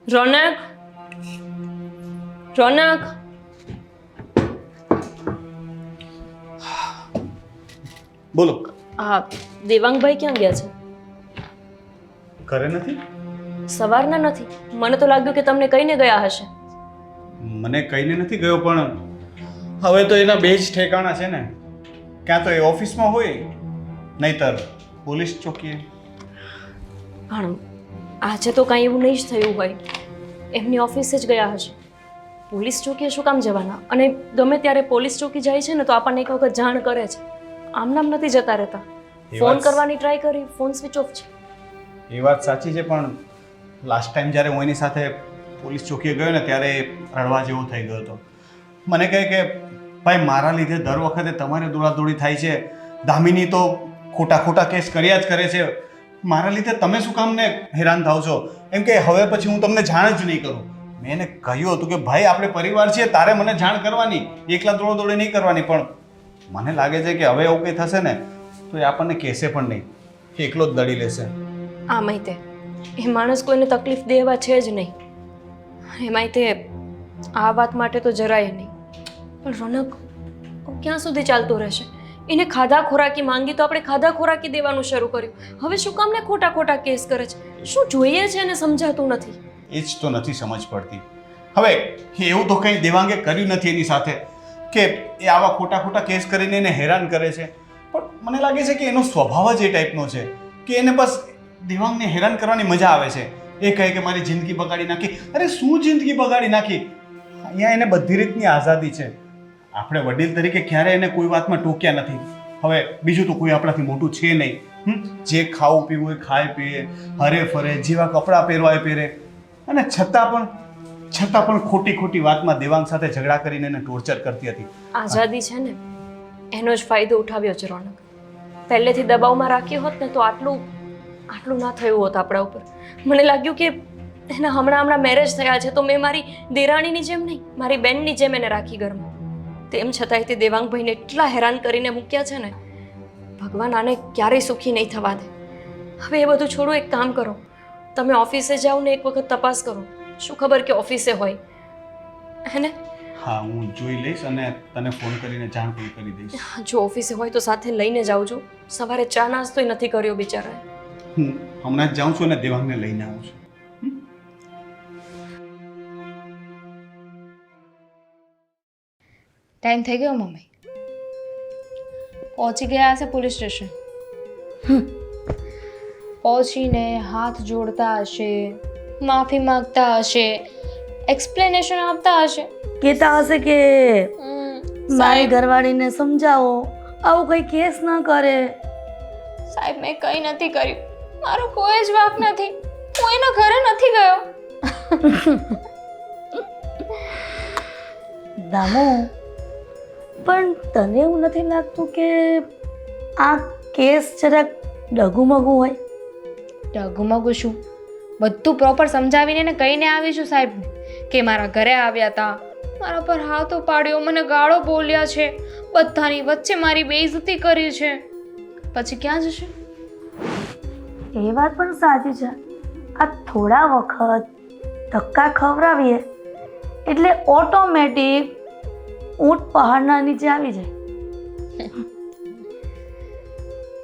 રોનક, રોનક, બોલો. હા દેવાંગભાઈ ક્યાં ગયા છે? ઘરે નથી? સવારના નથી. મને તો લાગ્યું કે તમને કહીને ગયા હશે. મને કહીને નથી ગયો, પણ હવે તો એના બે જ ઠેકાણા છે ને. ક્યાં તો એ ઓફિસમાં હોય, નહીતર પોલીસ ચોકીએ. પણ આજે તો કાંઈ એવું નહીં જ થયું હોય. એમની ઓફિસે જ ગયા હશે. પોલીસ ચોકીએ શું કામ જવાના? અને ગમે ત્યારે પોલીસ ચોકી જાય છે ને તો આપણને એક વખત જાણ કરે છે. આમ નામ નથી જતા રહેતા. એ ફોન વાત- કરવાની ટ્રાય કરી, ફોન સ્વિચ ઓફ છે. એ વાત સાચી છે, પણ લાસ્ટ ટાઈમ જ્યારે હું એની સાથે પોલીસ ચોકીએ ગયો ને ત્યારે રડવા જેવો થઈ ગયો હતો. મને કહે કે ભાઈ મારા લીધે દર વખતે તમારે દોડાદોડી થાય છે. દામિની તો ખોટા ખોટા કેસ કર્યા જ કરે છે. મારા લીધે તમે શું કામ ને હેરાન થાવ છો? એમ કે હવે પછી હું તમને જાણ જ નહીં કરું. મેં એને કહ્યું હતું કે ભાઈ આપણે પરિવાર છીએ, તારે મને જાણ કરવાની, એકલા દોડોદોડી નહીં કરવાની. પણ મને લાગે છે કે હવે એવું કંઈ થશે ને તો એ આપણને કહેશે પણ નહીં, એકલો જ દડી લેશે. આમાંય તે એ માણસ કોઈને તકલીફ દેવા છે જ નહીં. એમાંય તે આ વાત માટે તો જરાય નહીં. પણ રોનક, ક્યાં સુધી ચાલતું રહેશે? એને ખાધા ખોરાકી માંગી તો આપણે ખાધા ખોરાકી દેવાનું શરૂ કર્યું. હવે શું કામને ખોટા ખોટા કેસ કરે છે? શું જોઈએ છે એને સમજાતું નથી. એ જ તો નથી સમજ પડતી. હવે એવું તો કંઈ દેવાંગે કર્યું નથી એની સાથે કે એ આવા ખોટા ખોટા કેસ કરીને એને હેરાન કરે છે. પણ મને લાગે છે કે એનો સ્વભાવ જ એ ટાઈપનો છે કે એને બસ દેવાંગને હેરાન કરવાની મજા આવે છે. એ કહે કે મારી જિંદગી બગાડી નાખી. અરે શું જિંદગી બગાડી નાખી? અહીંયા એને બધી રીતની આઝાદી છે. આપણે વડીલ તરીકે ક્યારે એને કોઈ વાતમાં ટોક્યા નથી. હવે બીજું તો કોઈ આપણાથી મોટું છે નહીં. જે ખાવું પીવું એ ખાય પીએ, હરે ફરે, જેવા કપડાં પહેરવા એ પહેરે. અને છતાં પણ ખોટી ખોટી વાતમાં દેવાંગ સાથે ઝઘડા કરીને એને ટોર્ચર કરતી હતી. આઝાદી છે ને એનો જ ફાયદો ઉઠાવ્યો છે રોનક. પહેલેથી દબાવમાં રાખ્યો હોત ને તો આટલું ના થયું હોત આપણા ઉપર. મને લાગ્યું કે એના હમણાં મેરેજ થયા છે તો મેં મારી દેરાણીની જેમ નહીં, મારી બેનની જેમ એને રાખી ઘરમાં. તેમ છતાંય તે દેવાંગભાઈને એટલા હેરાન કરીને મૂક્યા છે ને, ભગવાન આને ક્યારેય સુખી નહીં થવા દે. હવે એ બધું છોડો, એક કામ કરો, તમે ઓફિસે જાઓ ને એક વખત તપાસ કરો. શું ખબર કે ઓફિસે હોય હે ને? હા, હું જોઈ લઈશ અને તને ફોન કરીને જાણ પણ કરી દઈશ. જો ઓફિસે હોય તો સાથે લઈને જાવજો. સવારે ચા નાસ્તોય નથી કર્યો બિચારાએ. હું હમણાં જ જાઉં છું અને દેવાંગને લઈને આવું છું. ટાઈમ થઈ ગયો મમ્મી. પહોંચી ગયા હશે પોલીસ સ્ટેશન. પહોંચીને હાથ જોડતા હશે, માફી માંગતા હશે, એક્સપ્લેનેશન આપતા હશે. કહેતા હશે કે મારી ઘરવાળીને સમજાવો, આવું કઈ કેસ ન કરે. સાહેબ મેં કંઈ નથી કર્યું, મારો કોઈ જ વાંક નથી, હું એના ઘરે નથી ગયો. દામુ, પણ તને એવું નથી લાગતું કે આ કેસ જરાક ડગુમગુ હોય? ડગુમગુ શું? બધું પ્રોપર સમજાવીને ને કહીને આવી છું સાહેબને કે મારા ઘરે આવ્યા હતા, મારા પર હાથો પાડ્યો, મને ગાળો બોલ્યા છે, બધાની વચ્ચે મારી બેઇજ્જતી કરી છે. પછી ક્યાં જશે? એ વાત પણ સાચી છે. આ થોડા વખત ધક્કા ખવડાવીએ એટલે ઓટોમેટિક ઊંટ પહાડના નીચે આવી જાય.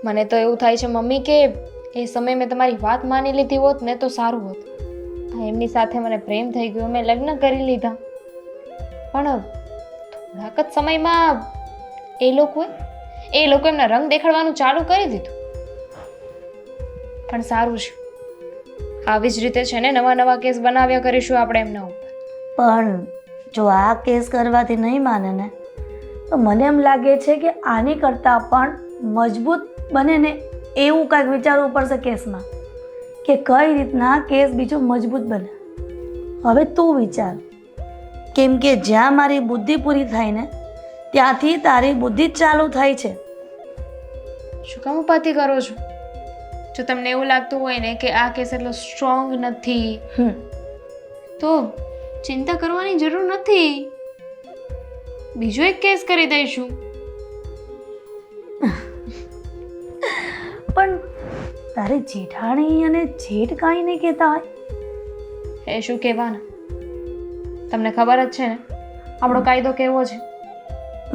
મને તો એવું થાય છે મમ્મી કે એ સમયે મેં તમારી વાત માની લીધી હોત ને તો સારું હોત. એમની સાથે મને પ્રેમ થઈ ગયો, મેં લગ્ન કરી લીધા. પણ થોડાક જ સમયમાં એ લોકો એમના રંગ દેખાડવાનું ચાલુ કરી દીધું. પણ સારું છે, આવી જ રીતે છે ને નવા નવા કેસ બનાવ્યા કરીશું આપણે એમના ઉપર. પણ જો આ કેસ કરવાથી નહીં માને ને તો મને એમ લાગે છે કે આની કરતાં પણ મજબૂત બને ને એવું કાંઈક વિચારવું પડશે કેસમાં, કે કઈ રીતના કેસ બીજો મજબૂત બને. હવે તું વિચાર, કેમ કે જ્યાં મારી બુદ્ધિ પૂરી થાય ને ત્યાંથી તારી બુદ્ધિ જ ચાલુ થાય છે. શું કામ ઉપાધિ કરો છો? જો તમને એવું લાગતું હોય ને કે આ કેસ એટલો સ્ટ્રોંગ નથી તો ચિંતા કરવાની જરૂર નથી, બીજો એક કેસ કરી દઈશું. પણ તારે જેઠાણી અને જેઠ કાંઈ નહીં કહેતા હોય? એ શું કહેવાના? તમને ખબર જ છે ને આપણો કાયદો કેવો છે,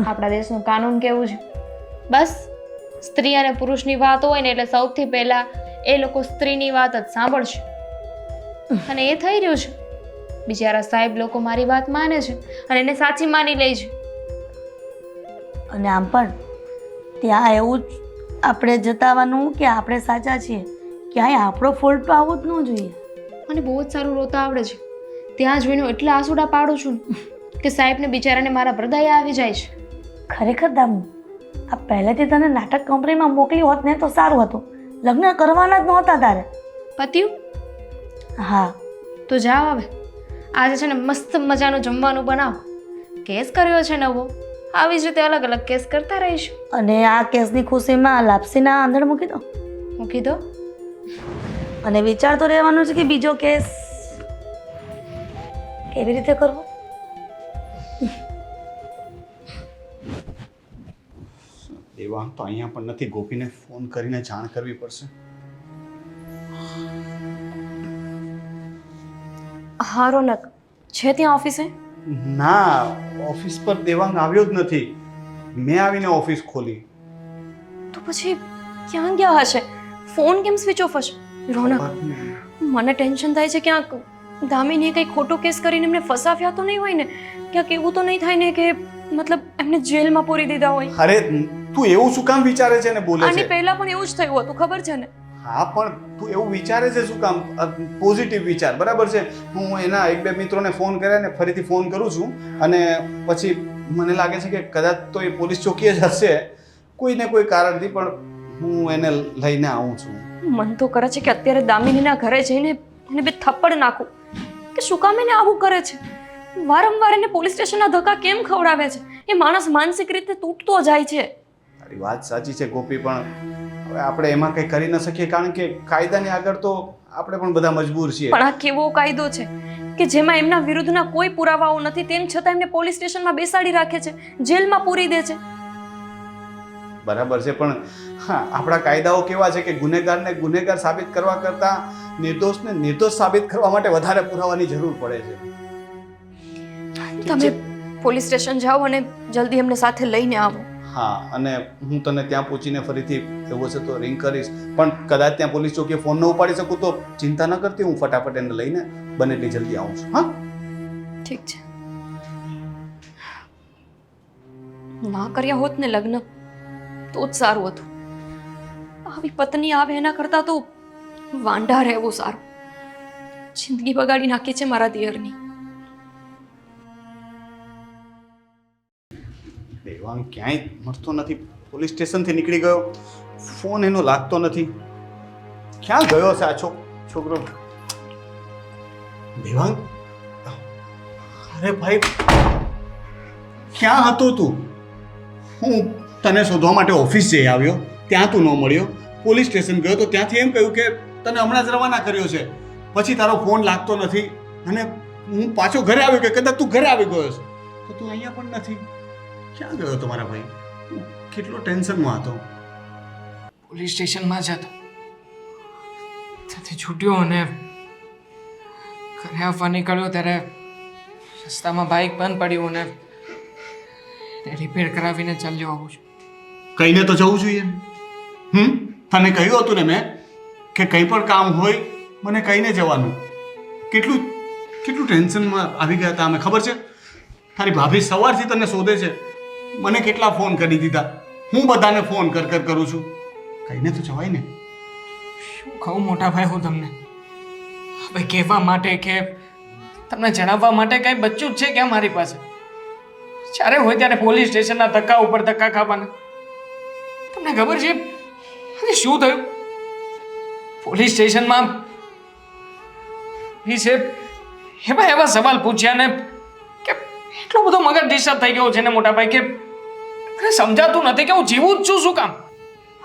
આપણા દેશનું કાનૂન કેવું છે. બસ સ્ત્રી અને પુરુષની વાત હોય ને એટલે સૌથી પહેલા એ લોકો સ્ત્રીની વાત જ સાંભળશે, અને એ થઈ રહ્યું છે. બિચારા સાહેબ લોકો મારી વાત માને છે અને એને સાચી માની લે છે. અને આમ પણ ત્યાં એવું જ આપણે જતાવવાનું કે આપણે સાચા છીએ, ક્યાંય આપણો ફોલ્ટ તો આવવો જ ન જોઈએ. મને બહુ જ સારું રોતા આવડે છે. ત્યાં જોઈને હું એટલા આંસુડા પાડું છું ને કે સાહેબને બિચારાને મારા હૃદય આવી જાય છે. ખરેખર દામુ, આ પહેલેથી તને નાટક કંપનીમાં મોકલી હોત ને તો સારું હતું. લગ્ન કરવાના જ નહોતા તારે. પત્યું? હા, તો જાઓ હવે. આજે છે ને મસ્ત મજાનું જમવાનું બનાવો. કેસ કર્યો છે નવો, આવી જ રીતે અલગ અલગ કેસ કરતા રહીશું. અને આ કેસની ખુશીમાં લાપસીના આંધણ મૂકી દો. મૂકી દો. અને વિચાર તો રહેવાનો છે કે બીજો કેસ કેવી રીતે કરવો. દેવાંગ તો અહીંયા પણ નથી. ગોપીને ફોન કરીને જાણ કરવી પડશે. હા રોનક, છે ત્યાં ઓફિસે? ના, ઓફિસ પર દેવાંગ આવ્યો જ નથી. મેં આવીને ઓફિસ ખોલી. તો પછી ક્યાં ગયા હશે? ફોન કેમ સ્વિચ ઓફ હશે? રોનક, મને ટેન્શન થાય છે. ક્યાંક દામિનીએ કંઈ ખોટો કેસ કરીને એમને ફસાવ્યા તો નહીં હોય ને? ક્યાંક એવું તો નહીં થાય ને કે મતલબ એમને જેલમાં પૂરી દીધા હોય? અરે તું એવું શું કામ વિચારે છે ને બોલે આની છે? પહેલા પણ એવું જ થયું હતું, ખબર છે ને? હા, પણ તું એવું વિચારે છે શું કામ? પોઝિટિવ વિચાર, બરાબર છે. હું એના એક બે મિત્રોને ફોન કર્યા ને ફરીથી ફોન કરું છું, અને પછી મને લાગે છે કે કદાચ તો એ પોલીસ ચોકીએ જ હશે કોઈ ને કોઈ કારણથી, પણ હું એને લઈને આવું છું. મન તો કરે છે કે અત્યારે દામિનીના ઘરે જઈને એને બે થપ્પડ નાખું કે શું કામ એને આવું કરે છે. વારંવાર એને પોલીસ સ્ટેશનના ધક્કા કેમ ખવડાવે છે? એ માણસ માનસિક રીતે તૂટતો જાય છે. તારી વાત સાચી છે ગોપી, પણ હવે આપણે એમાં કંઈ કરી ન શકીએ, કારણ કે કાયદાની આગળ તો આપણે પણ બધા મજબૂર છીએ. પણ આ કેવો કાયદો છે કે જેમાં એમના વિરુદ્ધના કોઈ પુરાવાઓ નથી, તેમ છતાં એમને પોલીસ સ્ટેશનમાં બેસાડી રાખે છે, જેલમાં પૂરી દે છે. બરાબર છે, પણ હા, આપણા કાયદાઓ કેવા છે કે ગુનેગારને ગુનેગાર સાબિત કરવા કરતાં નિર્દોષને નિર્દોષ સાબિત કરવા માટે વધારે પુરાવાની જરૂર પડે છે. તમે પોલીસ સ્ટેશન જાઓ અને જલ્દી એમને સાથે લઈને આવો. હા, અને હું તને ત્યાં પહોંચીને ફરીથી એવું હશે તો રિંગ કરીશ, પણ કદાચ ત્યાં પોલીસ ચોકીએ ફોન ન ઉપાડી શકું તો ચિંતા ન કરતી, હું ફટાફટ એને લઈને બને એટલી જલ્દી આવું છું. હા, ઠીક છે. ના કર્યા હોત ને લગ્ન તો જ સારું હતું. આવી પત્ની આવે એના કરતાં તો વાંઢા રહેવું સારું. જિંદગી બગાડી નાખી છે મારા દિયરની. દેવાંગ ક્યાંય મળતો નથી. પોલીસ સ્ટેશનથી નીકળી ગયો, ફોન એનો લાગતો નથી. ક્યાં ગયો છે આ છોકરો? દેવાંગ, અરે ભાઈ, ક્યાં હતો તું? હું તને શોધવા માટે ઓફિસ જઈ આવ્યો, ત્યાં તું ન મળ્યો. પોલીસ સ્ટેશન ગયો તો ત્યાંથી એમ કહ્યું કે તને હમણાં જ રવાના કર્યો છે. પછી તારો ફોન લાગતો નથી, અને હું પાછો ઘરે આવ્યો કે કદાચ તું ઘરે આવી ગયો છે, તો તું અહીંયા પણ નથી. ક્યાં ગયો તમારા ભાઈ? હું કેટલો ટેન્શનમાં હતો. પોલીસ સ્ટેશનમાં જ હતો, ત્યાંથી છૂટ્યો અને ઘરે આવવા નીકળ્યો ત્યારે રસ્તામાં બાઇક બંધ પડ્યું અને રિપેર કરાવીને ચાલ્યો આવું છું. કહીને તો જવું જોઈએ. તને કહ્યું હતું ને મેં કે કંઈ પણ કામ હોય મને કહીને જવાનું. કેટલું ટેન્શનમાં આવી ગયા હતા અમે, ખબર છે? તારી ભાભી સવારથી તને શોધે છે, મને કેટલા ફોન કરી દીધા. હું બધાને ફોન કરું છું. કહીને તો જવાય ને. શું કહું મોટા ભાઈ હું તમને? હવે કહેવા માટે કે તમને જણાવવા માટે કાંઈ બચ્ચું જ છે કે મારી પાસે? જ્યારે હોય ત્યારે પોલીસ સ્ટેશનના ધક્કા ઉપર ધક્કા ખાવાના. તમને ખબર છે હવે શું થયું? પોલીસ સ્ટેશનમાં એવા સવાલ પૂછ્યા ને કે એટલો બધો મગજ ડિસ્ટર્બ થઈ ગયો છે ને મોટા ભાઈ કે મને સમજાતું નથી કે હું જીવું જ છું શું કામ.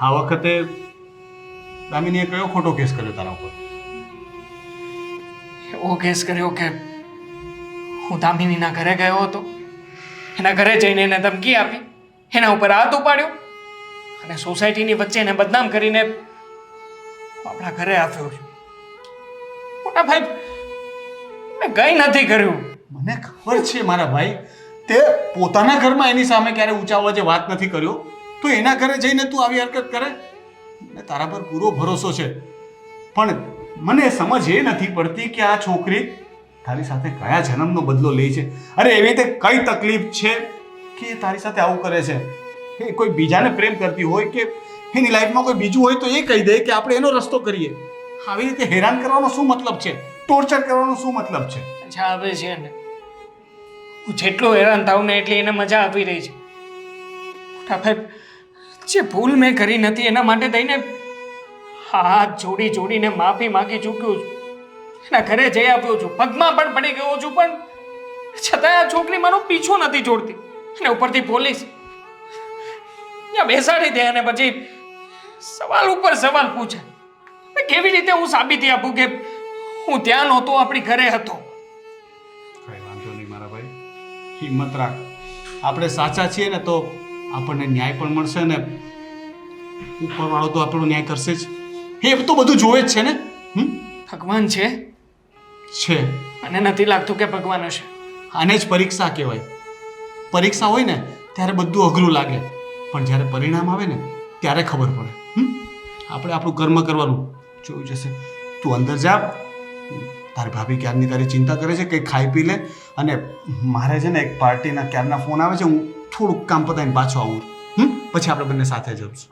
આ વખતે દામિનીએ કયો ખોટો કેસ કર્યો તારા ઉપર? એવો કેસ કર્યો કે હું દામિનીના ઘરે ગયો હતો, એના ઘરે જઈને એને ધમકી આપી, એના ઉપર હાથ ઉપાડ્યો અને સોસાયટીની વચ્ચે એને બદનામ કરીને આપણા ઘરે આવ્યો છું. મોટા ભાઈ મેં કંઈ નથી કર્યું. મને ખબર છે મારા ભાઈ, તે પોતાના ઘરમાં એની સામે ક્યારે ઊંચા અવાજે વાત નથી કર્યો, તો એના ઘરે જઈને તું આવી હરકત કરે? મને તારા પર પૂરો ભરોસો છે, પણ મને સમજ એ નથી પડતી કે આ છોકરી તારી સાથે કયા જન્મનો બદલો લે છે. અરે એવી રીતે કઈ તકલીફ છે કે એ તારી સાથે આવું કરે છે? એ કોઈ બીજાને પ્રેમ કરતી હોય કે એની લાઈફમાં કોઈ બીજું હોય તો એ કહી દે કે આપણે એનો રસ્તો કરીએ. આવી રીતે હેરાન કરવાનો શું મતલબ છે? ટોર્ચર કરવાનો શું મતલબ છે? મજા આવે છે ને, હું જેટલો હેરાન થાઉં ને એટલી એને મજા આવી રહી છે. મોટા ભાઈ, જે ભૂલ મેં કરી નથી એના માટે થઈને હાથ જોડીને માફી માંગી ચૂક્યો છું. એના ઘરે જઈ આવ્યો છું, પગમાં પણ પડી ગયો છું, પણ છતાંય આ છોકરી મારો પીછો નથી છોડતી. અને ઉપરથી પોલીસ ત્યાં બેસાડી દે અને પછી સવાલ ઉપર સવાલ પૂછે. કેવી રીતે હું સાબિતી આપું કે હું ત્યાં નહોતો, આપણી ઘરે હતો? કઈ વાંધો નહીં મારા ભાઈ, હિંમત રાખ. આપણે સાચા છીએ ને તો આપણને ન્યાય પણ મળશે ને ઉપરવાળો તો આપણો ન્યાય કરશે જ. એ તો બધું જોવે જ છે ને. ભગવાન છે? છે. મને નથી લાગતું કે ભગવાન હશે. આને જ પરીક્ષા કહેવાય. પરીક્ષા હોય ને ત્યારે બધું અઘરું લાગે, પણ જ્યારે પરિણામ આવે ને ત્યારે ખબર પડે. આપણે આપણું કર્મ કરવાનું જોઈ જશે. તું અંદર જા, તારી ભાભી ક્યારની તારી ચિંતા કરે છે, કંઈ ખાઈ પી લે. અને મારે છે ને એક પાર્ટીના ક્યારના ફોન આવે છે, હું થોડુંક કામ પતાવીને પાછો આવું. પછી આપણે બંને સાથે જઈશું.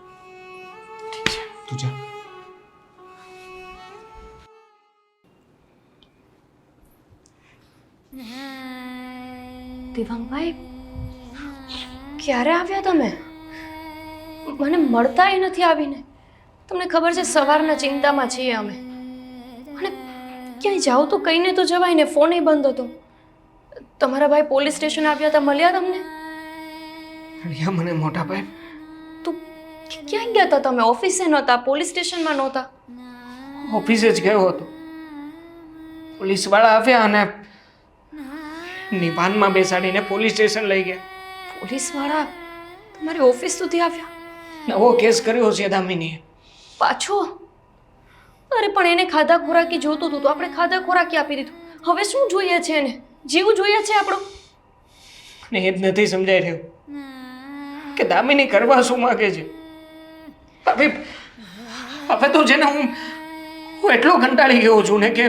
ઠીક છે, તું જા. દેવાંગભાઈ, ક્યારે આવ્યા તમે? મને મળતાય નથી આવીને. તમને ખબર છે સવારના ચિંતામાં છીએ અમે, અને ક્યાંય જાઓ તો કહીને તો જવાય ને. ફોન બંધ હતો. તમારા ભાઈ પોલીસ સ્ટેશન આવ્યા હતા, મળ્યા તમને? મળ્યા મને મોટા ભાઈ. તો ક્યાં ગયા હતા તમે? ઓફિસે નહોતા, પોલીસ સ્ટેશનમાં નહોતા? ઓફિસે જ ગયો હતો. પોલીસવાળા આવ્યા અને નિવાનમાં બેસાડીને પોલીસ સ્ટેશન લઈ ગયા. પોલીસવાળા તમારી ઓફિસ સુધી આવ્યા? નવો કેસ કર્યો છે દામિનીએ. પાછો? અરે પણ એને ખાધા ખોરાકી જોતું હતું તો આપણે ખાધા ખોરાકી આપી દીધું. હવે શું જોઈએ છે એને? જીવ જોઈએ છે આપણો? અને એ જ નથી સમજાઈ રહ્યું કે દામિની કરવા શું માંગે છે. હવે તો છે ને હું એટલો કંટાળી ગયો છું ને કે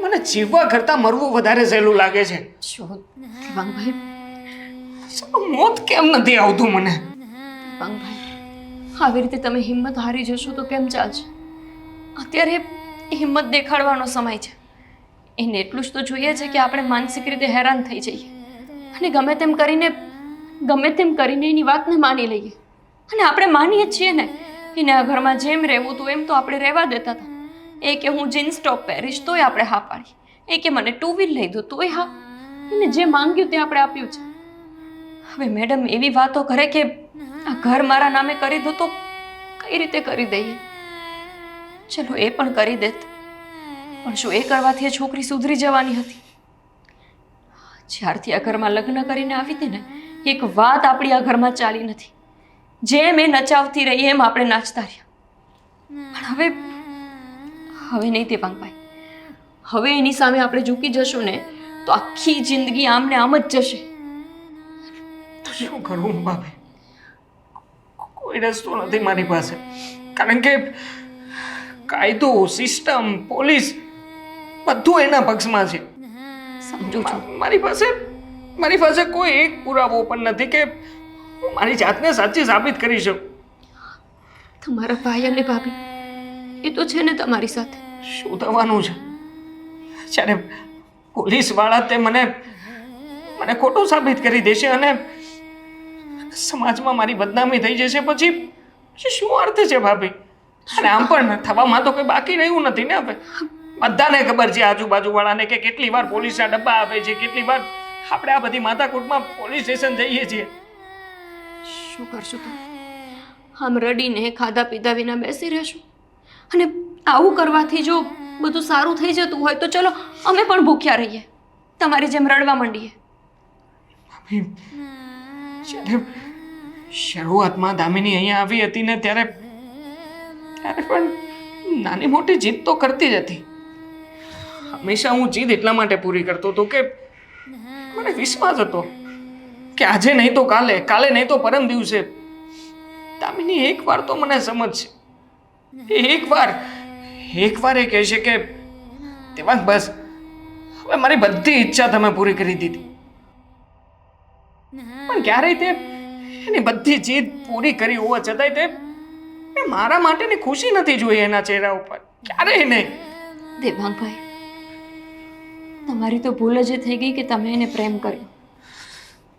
મને જીવવા કરતાં મરવું વધારે સહેલું લાગે છે. શું દેવાંગભાઈ? મોત કેમ નથી આવતું મને? દેવાંગભાઈ, આવી રીતે તમે હિંમત હારી જશો તો કેમ ચાલશે? અત્યારે હિંમત દેખાડવાનો સમય છે. એને એટલું જ તો જોઈએ છે કે આપણે માનસિક રીતે હેરાન થઈ જઈએ અને ગમે તેમ કરીને એની વાતને માની લઈએ. અને આપણે માનીએ જ છીએ ને. એને આ ઘરમાં જેમ રહેવું હતું એમ તો આપણે રહેવા દેતા હતા. એ કે હું જીન્સ ટોપ પહેરીશ તોય આપણે હા પાડી. એ કે મને ટુ વ્હીલ લઈ દો તોય હા. એને જે માંગ્યું તે આપણે આપ્યું છે. હવે મેડમ એવી વાતો કરે કે આ ઘર મારા નામે કરી દો તો કઈ રીતે કરી દઈએ? ચલો એ પણ કરી દેત, પણ શું એ કરવાથી એ છોકરી સુધરી જવાની હતી? જ્યારથી આ ઘરમાં લગ્ન કરીને આવી હતી ને, એક વાત આપણી આ ઘરમાં ચાલી નથી. જેમ એ નચાવતી રહી એમ આપણે નાચતા રહ્યા. પણ હવે નહીં દેવાંગભાઈ. હવે એની સામે આપણે ઝૂકી જશું ને તો આખી જિંદગી આમને આમ જ જશે. તો શું કરું ભાભી? કોઈ રસ્તો નથી મારી પાસે, કારણ કે કાયદો, સિસ્ટમ, પોલીસ બધું એના પક્ષમાં છે. સમજુ છું. મારી પાસે કોઈ એક પુરાવો પણ નથી કે હું મારી જાતને સાચી સાબિત કરી શકું. તમારા ભાઈ અને ભાભી એ તો છે ને તમારી સાથે. શું થવાનું છે જ્યારે પોલીસવાળા તે મને ખોટું સાબિત કરી દેશે અને સમાજમાં મારી બદનામી થઈ જશે? પછી શું અર્થ છે ભાભી? અને આમ પણ થવામાં તો કોઈ બાકી રહ્યું નથી ને. હવે બધાને ખબર છે આજુબાજુવાળાને કે કેટલી વાર પોલીસના ડબ્બા આવે છે, કેટલી વાર આપણે આ બધી માથાકૂટમાં પોલીસ સ્ટેશન જઈએ છીએ. શું કરશું તમે? આમ રડીને ખાધા પીધા વિના બેસી રહેશું? અને આવું કરવાથી જો બધું સારું થઈ જતું હોય તો ચલો અમે પણ ભૂખ્યા રહીએ, તમારી જેમ રડવા માંડીએ. જ્યારે શરૂઆતમાં દામિની અહીંયા આવી હતી ને ત્યારે પણ નાની મોટી જીત તો કરતી જ હતી. હંમેશા હું જીદ એટલા માટે પૂરી કરતો હતો કે મને વિશ્વાસ હતો કે આજે નહીં તો કાલે, કાલે નહીં તો પરમ દિવસે દામિની એકવાર તો મને સમજશે. એકવાર એ કહેશે કે તેમાં બસ હવે મારી બધી ઈચ્છા તમે પૂરી કરી દીધી. પણ ક્યારેય તે એની બધી જીદ પૂરી કરી હોવા છતાંય તે મેં મારા માટેની ખુશી નથી જોઈ એના ચહેરા ઉપર, ક્યારેય નહીં. દેવાંગભાઈ, તમારી તો ભૂલ જ થઈ ગઈ કે તમે એને પ્રેમ કર્યો.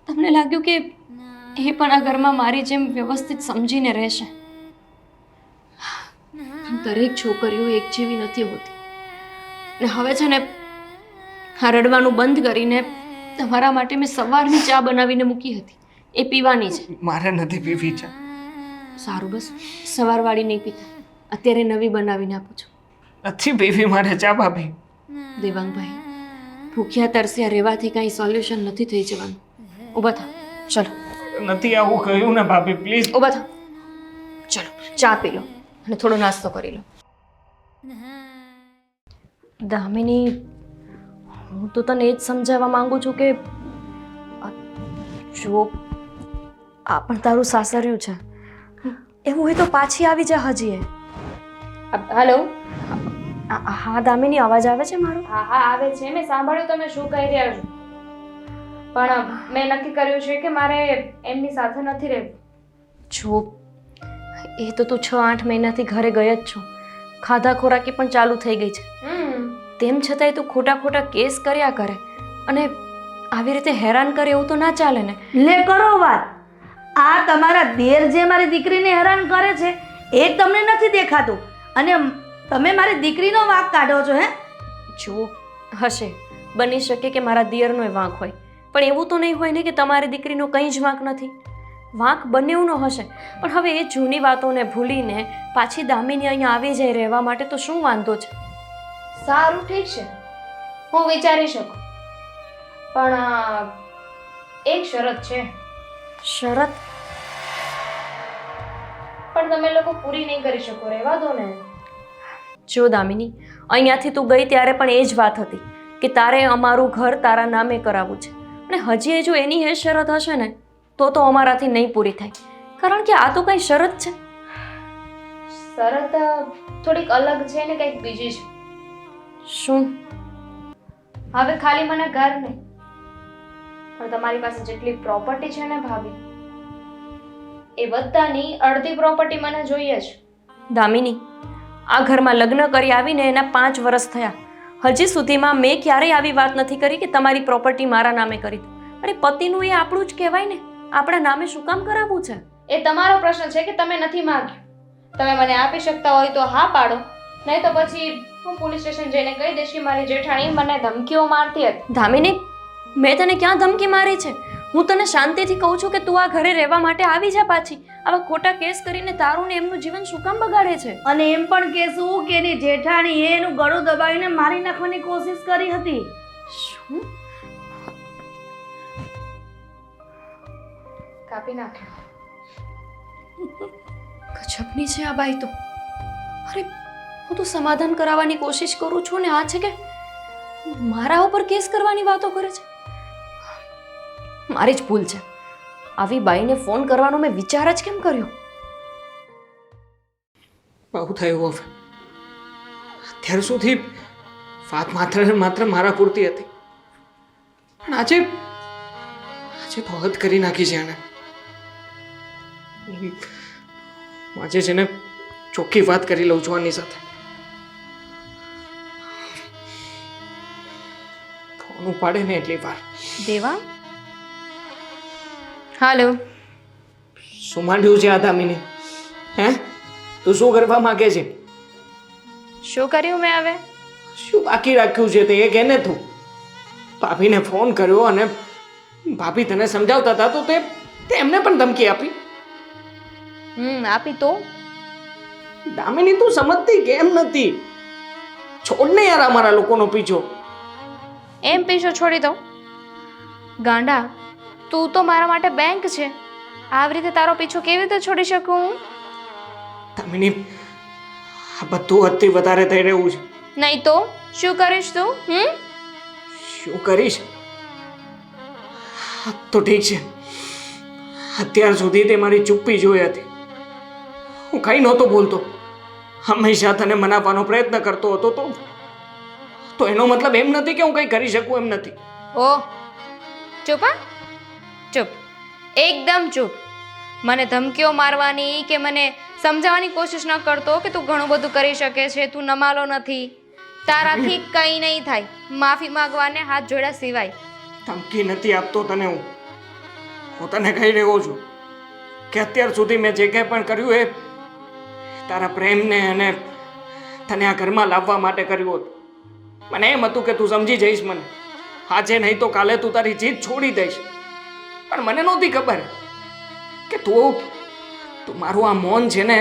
તમને લાગ્યું કે એ પણ આ ઘરમાં મારી જેમ વ્યવસ્થિત સમજીને રહેશે. દરેક છોકરીઓ એક જેવી નથી હોતી. ને હવે છે ને આ રડવાનું બંધ કરીને તમારા માટે મેં સવારની ચા બનાવીને મૂકી હતી, એ પીવાની છે. મારે નથી પીવી ચા. સારું, બસ સવારવાળી નહીં પીતા, અત્યારે નવી બનાવીને આપું છું. નથી પીવી મારે ચા ભાભી. દેવાંગભાઈ, ભૂખ્યા તરસ્યા રહેવાથી કાંઈ સોલ્યુશન નથી થઈ જવાનું. ઊભા થા, ચલો. નથી આવું કહ્યું ને ભાભી, પ્લીઝ. ઊભા થા, ચલો ચા પી લો અને થોડો નાસ્તો કરી લો. દામિની, હું તો તને એ જ સમજાવવા માંગુ છું કે જો આ પણ તારું સાસરિયું છે, એવું હોય તો પાછી આવી જા હજી. હલો. હા દામિની, અવાજ આવે છે મારો? હા હા આવે છે. મેં સાંભળ્યું તમે શું કહી રહ્યા છો, પણ મેં નક્કી કર્યું છે કે મારે એમની સાથે નથી રહેવું. જો એ તો તું 6-8 મહિનાથી ઘરે ગઈ જ છો, ખાધા ખોરાકી પણ ચાલુ થઈ ગઈ છે. તેમ છતાંય તું ખોટા કેસ કર્યા કરે અને આવી રીતે હેરાન કરે, એવું તો ના ચાલે ને. લે કરો વાત. આ તમારા દેર જે મારી દીકરીને હેરાન કરે છે એ તમને નથી દેખાતું અને તમે મારી દીકરીનો વાંક કાઢો છો. હે, જો હશે, બની શકે કે મારા દિયરનો એ વાંક હોય, પણ એવું તો નહીં હોય ને કે તમારી દીકરીનો કંઈ જ વાંક નથી. વાંક બંનેવનો હશે, પણ હવે એ જૂની વાતોને ભૂલીને પાછી દામિની અહીંયા આવી જાય રહેવા માટે તો શું વાંધો છે? સારું, ઠીક છે, હું વિચારી શકું, પણ એક શરત છે. શરત? પણ તમે લોકો પૂરી નહીં કરી શકો, રહેવા દો ને. જો દામિની, અહીંયાથી તું ગઈ ત્યારે પણ એ જ વાત હતી કે તારે અમારું ઘર તારા નામે કરાવવું છે, અને હજી જો એની એ શરત હશે ને તો અમારાથી નહીં પૂરી થાય, કારણ કે આ તો કઈ શરત છે. શરત થોડીક અલગ છે ને કંઈક બીજી છે. શું? હવે ખાલી મને ઘર નહીં, પણ તમારી પાસે જેટલી પ્રોપર્ટી છે ને ભાભી, એ બધાની અડધી પ્રોપર્ટી મને જોઈએ છે. દામિની, આ ઘરમાં લગ્ન કરી આવીને એના 5 વર્ષ થયા, હજી સુધીમાં મેં ક્યારેય આવી વાત નથી કરી કે તમારી પ્રોપર્ટી મારા નામે કરી દો. અરે પતિનું એ આપણું જ કહેવાય ને, આપણા નામે શું કામ કરાવવું છે? એ તમારો પ્રશ્ન છે કે તમે નથી માંગ્યું. તમે મને આપી શકતા હોય તો હા પાડો, નહીં તો પછી હું પોલીસ સ્ટેશન જઈને કહી દઈશ કે મારી જેઠાણી મને ધમકીઓ મારતી હતી. દામિની, મેં તને ક્યાં ધમકી મારી છે? હું તને શાંતિથી કહું છું કે તું આ ઘરે રહેવા માટે આવી જા પાછી. આવા ખોટા કેસ કરીને તારું ને એમનું જીવન શું કામ બગાડે છે? અને એમ પણ કહેશું કે એની જેઠાણી એનું ગળું દબાવીને મારી નાખવાની કોશિશ કરી હતી. શું? કાપી નાખ્યો. ગજબની છે આ બાઈ તો. અરે હું તો સમાધાન કરાવવાની કોશિશ કરું છું ને આ છે કે મારા ઉપર કેસ કરવાની વાતો કરે છે. મારી જ ભૂલ છે, આવી બાઈને ફોન કરવાનો મેં વિચાર જ કેમ કર્યો? બહુ થયું હવે. અત્યાર સુધી વાત માત્ર ને માત્ર મારા પૂરતી હતી, પણ આજે તો હદ કરી નાખી છે એને. આજે છે ને ચોખ્ખી વાત કરી લઉં છું આની સાથે. ફોન ઉપાડે ને એટલી વાર. દેવા, હાલો. શું માંડ્યું છે આ દામિની? હે, તું શું કરવા માંગે છે? શું કર્યું મેં હવે? શું બાકી રાખ્યું છે તે એ કહે ને તું. ભાભીને ફોન કર્યો અને ભાભી તને સમજાવતા હતા તો તે એમને પણ ધમકી આપી. આપી તો દામિની તું સમજતી કેમ નથી? છોડ ને યાર અમારા લોકોનો પીછો. એમ પીછો છોડી દો? ગાંડા, તું તો મારા માટે બેંક છે, આવી રીતે તારો પીછો કેવી રીતે છોડી શકું હું? દામિની, આ બધું હદથી વધારે થઈ રહ્યું છે. નહીં તો શું કરીશ તું શું કરીશ? તો ઠીક છે, અત્યાર સુધી તે મારી ચૂપ્પી જોઈ હતી. હું કંઈ નહોતો બોલતો, હંમેશા તને મનાવવાનો પ્રયત્ન કરતો હતો. તો એનો મતલબ એમ નથી કે હું કંઈ કરી શકું એમ નથી. ઓ ચૂપ હા, ચૂપ, એકદમ ચૂપ. મને ધમકીઓ મારવાની કે મને સમજાવવાની કોશિશ ન કરતો કે તું ઘણું બધું કરી શકે છે, તું નમાલો નથી, તારાથી કંઈ નહીં થાય, માફી માંગવાને હાથ જોડ્યા સિવાય. ધમકી નથી આપતો તને હું તને કહી રહ્યો છું કે અત્યાર સુધી મેં જે કંઈ પણ કર્યું એ તારા પ્રેમને અને તને આ ઘરમાં લાવવા માટે કર્યું હતું. મને એમ હતું કે તું સમજી જઈશ મને, આજે નહીં તો કાલે તું તારી જીદ છોડી દઈશ. પણ મને નહોતી ખબર કે તું મારું આ મૌન છે ને,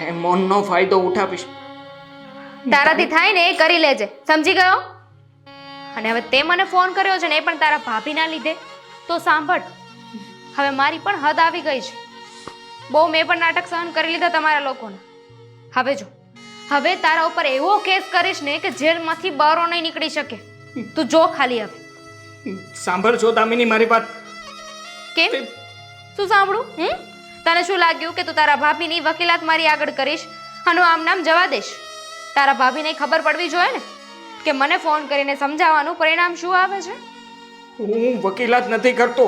એ મૌનનો ફાયદો ઉઠાવીશ. તારાથી થાય ને એ કરી લેજે, સમજી ગયો? અને હવે તે મને ફોન કર્યો છે ને એ પણ તારા ભાભીના લીધે. તો સાંભળ, હવે મારી પણ હદ આવી ગઈ છે. બહુ મેં પણ નાટક સહન કરી લીધા તમારા લોકોના. હવે જો, હવે તારા ઉપર એવો કેસ કરીશ ને કે જેલમાંથી બહાર નહીં નીકળી શકે. તું જો ખાલી હવે. સાંભળ છો દામિની મારી વાત? કેમ? શું સાંભળું? તને શું લાગ્યું કે તું તારા ભાભીની વકીલાત મારી આગળ કરીશ અને આમ નામ જવા દઈશ? તારા ભાભીને ખબર પડવી જોઈએ ને કે મને ફોન કરીને સમજાવવાનું પરિણામ શું આવે છે. હું વકીલાત નથી કરતો,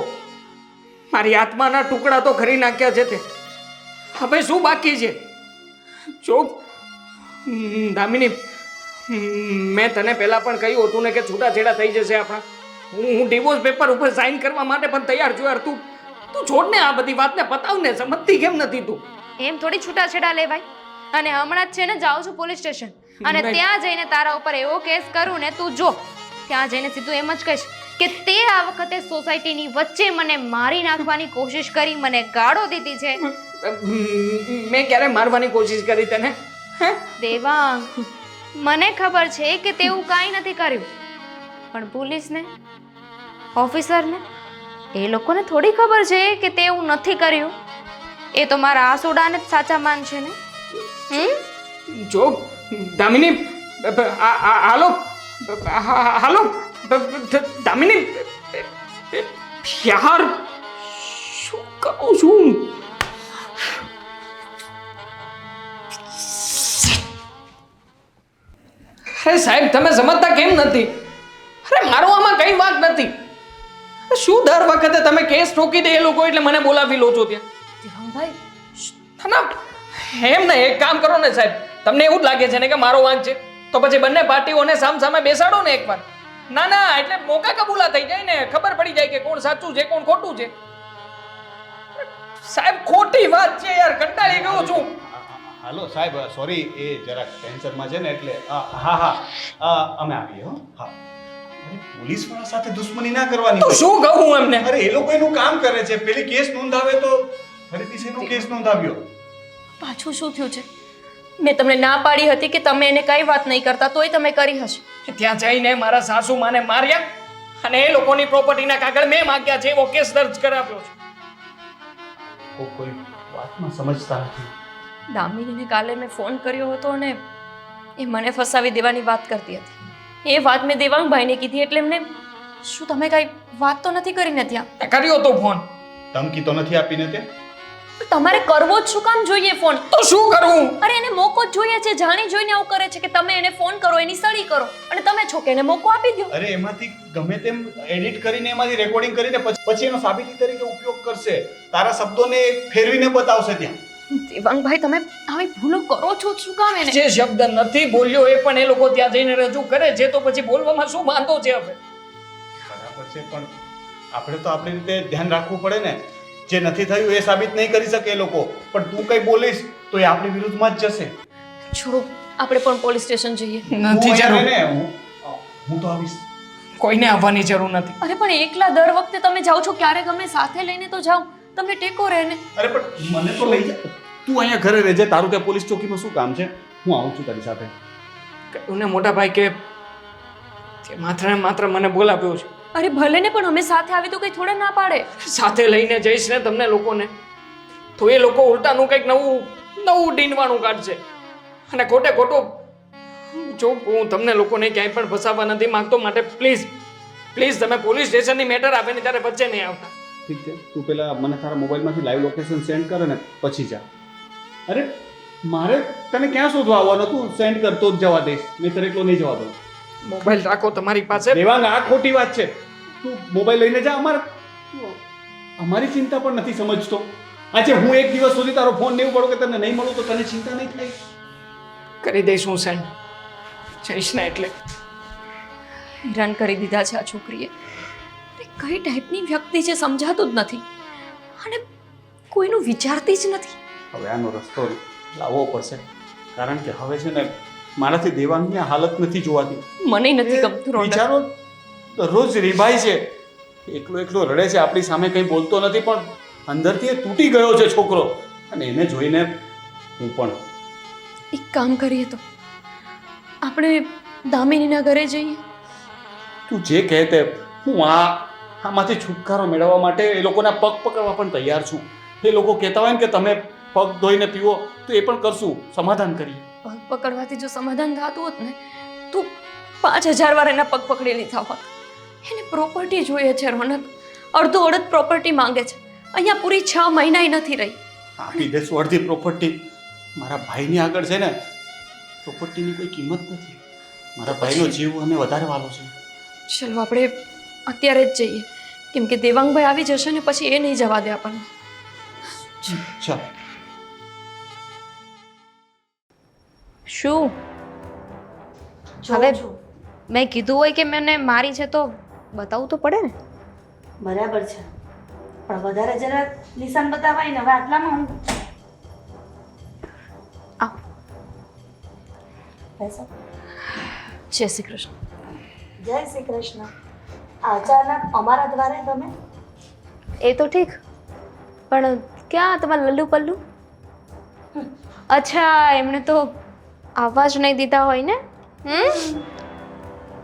મારી આત્માના ટુકડા તો ખરી નાખ્યા છે તે. હવે શું બાકી છે? જો દામિની, મેં તને પહેલા પણ કહ્યું હતું ને કે છૂટાછેડા થઈ જશે આપણા. હું ડિવોર્સ પેપર ઉપર સાઇન કરવા માટે પણ તૈયાર છું યાર. તું છોડ ને આ બધી વાતને, પતાવ ને. સમજતી કેમ નથી તું? એમ થોડી છૂટાછેડા લેવાય. અને હમણાં જ છે ને જાઉં છું પોલીસ સ્ટેશન, અને ત્યાં જઈને તારા ઉપર એવો કેસ કરું ને, તું જો ત્યાં જઈને સીધું એમ જ કહીશ કે તે આ વખતે સોસાયટીની વચ્ચે મને મારી નાખવાની કોશિશ કરી, મને ગાળો દીધી છે. મેં ક્યારે મારવાની કોશિશ કરી તને? દેવાંગ, મને ખબર છે કે તેવું કાંઈ નથી કર્યું, પણ પોલીસને, ઓફિસરને, એ લોકોને થોડી ખબર છે કે તેવું નથી કર્યું. એ તો મારા આસુડાને જ સાચા માન છે ને. જો દામિની, હાલો હાલો દામિની, યાર શું કરું છું? અરે સાહેબ, તમે સમજતા કેમ નથી? અરે મારો આમાં કઈ વાત નથી. શું દર વખતે તમે કેસ ઠોકી દે એ લોકો એટલે મને બોલાવી લો છો ત્યાં? દેવાંગભાઈ, ના એમ ને, એક કામ કરો ને સાહેબ, તમને એવું જ લાગે છે ને કે મારો વાંક છે, તો પછી બંને પાર્ટીઓને સામે બેસાડો ને એકવાર. ના ના, એટલે મોકા કબૂલા થઈ જાય ને, ખબર પડી જાય કે કોણ સાચું છે કોણ ખોટું છે. સાહેબ ખોટી વાત છે યાર, કંટાળી ગયો છું. હાલો સાહેબ, સોરી, એ જરાક ટેન્શનમાં છે ને એટલે. હા, અમે આવીએ હો. હા, પોલીસ વાળા સાથે દુશ્મની ના કરવાની. તો શું કહું એમને? અરે એ લોકો એનું કામ કરે છે, પેલી કેસ નોંધાવે તો ફરીથી શેનો કેસ નોંધાવ્યો? પાછું શું થયું છે? મેં તમને ના પાડી હતી કે તમે એને કઈ વાત નહીં કરતા, તોય તમે કરી હશે. ત્યાં જઈને મારા સાસુ માને માર્યા અને એ લોકોની પ્રોપર્ટીના કાગળ મેં માંગ્યા છે, એવો કેસ દર્જ કરાવ્યો છે. કોઈ વાતમાં સમજતા નથી. દામિનીને કાલે મેં ફોન કર્યો હતો અને એ મને ફસાવી દેવાની વાત કરતી હતી. એ વાત મેં દેવાંગભાઈને કીધી એટલે એમને, શું તમે કઈ વાત તો નથી કરીને ત્યાં? કર્યો તો ફોન. ધમકી તો નથી આપીને તે? તમારે કરવો જ શું કામ જોઈએ ફોન? તો શું કરું? અરે એને મોકો જ જોઈએ છે, જાણી જોઈને આવું કરે છે કે તમે એને ફોન કરો, એની સળી કરો, અને તમે છો કે એને મોકો આપી દો. અરે એમાંથી ગમે તેમ એડિટ કરીને, એમાંથી રેકોર્ડિંગ કરીને પછી એનો સાબિતી તરીકે ઉપયોગ કરશે. તારા શબ્દોને ફેરવીને બતાવશે ત્યાં. દેવાંગભાઈ, તમે આવી ભૂલો કરો છો શું કામ એને? જે શબ્દ નથી બોલ્યો એ પણ એ લોકો ત્યાં જઈને રજૂ કરે છે, તો પછી બોલવામાં શું વાંધો છે? હવે બરાબર છે, પણ આપણે તો આપણી રીતે ધ્યાન રાખવું પડે ને. જે નથી થયું એ સાબિત નહીં કરી શકે એ લોકો, પણ તું કઈ બોલીશ તો એ આપણી વિરુદ્ધમાં જ જશે. છોડો, આપણે પણ પોલીસ સ્ટેશન જઈએ. નથી જરૂર, હું તો આવીશ. કોઈને આવવાની જરૂર નથી. અરે પણ એકલા દર વખતે તમે જાઓ છો, ક્યારેક અમને સાથે લઈને તો જાઓ, તમને ટેકો રહે ને. અરે પણ મને તો લઈ જા. તું અહીંયા ઘરે રહેજે, તારું ત્યાં પોલીસ ચોકીમાં શું કામ છે? હું આવું છું તારી સાથે. કહ્યું ને મોટા ભાઈ કે માત્ર ને માત્ર મને બોલાવ્યો છે. અરે ભલે ને, પણ અમે સાથે આવી તો કઈ થોડા ના પાડે. સાથે લઈને જઈશ ને તમને લોકોને, તો એ લોકો ઉલટાનું કંઈક નવું ડીંડવાનું કાઢશે અને ખોટે ખોટું જો હું તમને લોકોને ક્યાંય પણ ફસાવવા નથી માંગતો, માટે પ્લીઝ પ્લીઝ તમે પોલીસ સ્ટેશનની મેટર આપે ને ત્યારે વચ્ચે નહીં આવતા. ઠીક છે, તું પેલા મને તારા મોબાઈલમાંથી લાઈવ લોકેશન સેન્ડ કરે ને પછી જા. અરે મારે તને ક્યાં શોધવા આવવાનો? તું સેન્ડ કરતો જ જવા દઈશ, મેં તને એકલો નહીં જવા દઉં. મોબાઈલ રાખો તમારી પાસે. દેવાંગ, આ ખોટી વાત છે. તું મોબાઈલ લઈને જા. અમારી ચિંતા પણ નથી સમજતો. આજે હું એક દિવસ સુધી તારો ફોન નહીં પડો કે તને નહીં મળું તો તને ચિંતા નહીં થાય? કરી દઈશ હું સેન્ડ. જઈશ ને એટલે હેરાન કરી દીધા છે આ છોકરીએ. અરે કઈ ટાઈપની વ્યક્તિ છે સમજાતું જ નથી, અને કોઈનું વિચારતી જ નથી. હવે આનો રસ્તો લાવવો પડશે, કારણ કે હવે છે ને મારાથી દેવાંગની આ હાલત નથી જોવાતી. મને નથી ગમતું રોનક. બિચારો દરરોજ રીભાઈ છે, એકલો એકલો રડે છે, આપણી સામે કંઈ બોલતો નથી, પણ અંદરથી એ તૂટી ગયો છે છોકરો. અને એને જોઈને હું પણ. એક કામ કરીએ તો આપણે દામિનીના ઘરે જઈએ. તું જે કહે તે, હું આમાંથી છુટકારો મેળવવા માટે એ લોકોના પગ પકડવા પણ તૈયાર છું. એ લોકો કહેતા હોય ને કે તમે પગ ધોઈને પીવો તો એ પણ કરશું, સમાધાન કરીએ. પગ પકડવાથી જો સમાધાન થતું હોત ને તો 5000 વાર એના પગ પકડી લીધા હોત. એને પ્રોપર્ટી જોઈએ છે રોનક, અડધો અડધ પ્રોપર્ટી માંગે છે. અહીંયા પૂરી 6 મહિનાય નથી રહી. આપી દેશું અડધી પ્રોપર્ટી. મારા ભાઈની આગળ છે ને પ્રોપર્ટીની કોઈ કિંમત નથી. મારા ભાઈનો જીવ અને વધારે વાલો છે. ચલો આપણે અત્યારે જ જઈએ, કેમ કે દેવાંગભાઈ આવી જશે ને પછી એ નહીં જવા દે આપણને. ચાલ. શું હવે મેં કીધું હોય કે મને મારી છે તો બતાવવું તો પડે ને. બરાબર છે, પણ વધારે જરા નિશાન બતાવાય ને. હવે આટલામાં હું આવ. બેસો. જય શ્રી કૃષ્ણ. જય શ્રી કૃષ્ણ. અચાનક અમારા દ્વારે તમે? એ તો ઠીક, પણ ક્યાં તમારા લલ્લુ પલ્લુ? અચ્છા, એમને તો આવવા જ નહીં દીધા હોય ને.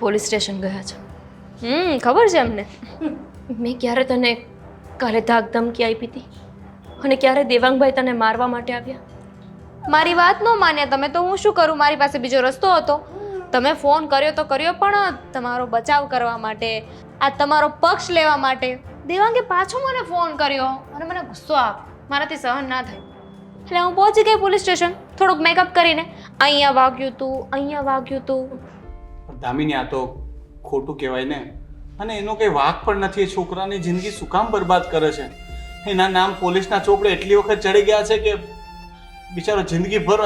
પોલીસ સ્ટેશન ગયા છે. ખબર છે એમને. મેં ક્યારે તને કાલે ધાક ધમકી આપી હતી, અને ક્યારે દેવાંગભાઈ તને મારવા માટે આવ્યા? મારી વાત ન માન્યા તમે તો હું શું કરું? મારી પાસે બીજો રસ્તો હતો. તમે ફોન કર્યો તો કર્યો, પણ તમારો બચાવ કરવા માટે, આ તમારો પક્ષ લેવા માટે દેવાંગે પાછો મને ફોન કર્યો અને મને ગુસ્સો આવ્યો. મારાથી સહન ના થયું એટલે હું પહોંચી ગઈ પોલીસ સ્ટેશન, થોડુંક મેકઅપ કરીને. અહીંયા વાગ્યું તું, અહીંયા વાગ્યું તું. દામિની, આ તો ખોટું કહેવાય ને. અને એનો કંઈ વાંક પણ નથી. એ છોકરાની જિંદગી શું કામ બરબાદ કરે છે? એના નામ પોલીસના ચોપડે એટલી વખત ચડી ગયા છે કે બિચારો જિંદગીભર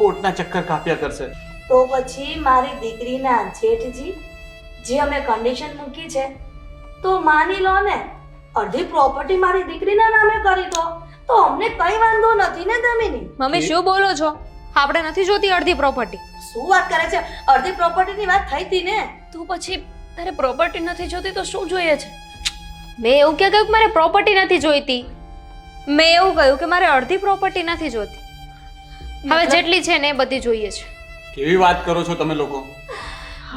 કોર્ટના ચક્કર કાપ્યા કરશે. તો પછી મારી દીકરીના જેઠજી જે અમે કન્ડિશન મૂકી છે તો માની લો ને, અડધી પ્રોપર્ટી મારી દીકરીના નામે કરી દો તો અમને કઈ વાંધો નથી ને દામિની? મમ્મી શું બોલો છો? આપણે નથી જોતી અડધી પ્રોપર્ટી. શું વાત કરે છે? અડધી પ્રોપર્ટીની વાત થઈ હતી ને. તું પછી તારે પ્રોપર્ટી નથી જોતી તો શું જોઈએ છે? મેં એવું ક્યાં કહ્યું કે મારે પ્રોપર્ટી નથી જોઈતી? મેં એવું કહ્યું કે મારે અડધી પ્રોપર્ટી નથી જોતી. હવે જેટલી છે ને એ બધી જોઈએ છે. કેવી વાત કરો છો તમે લોકો?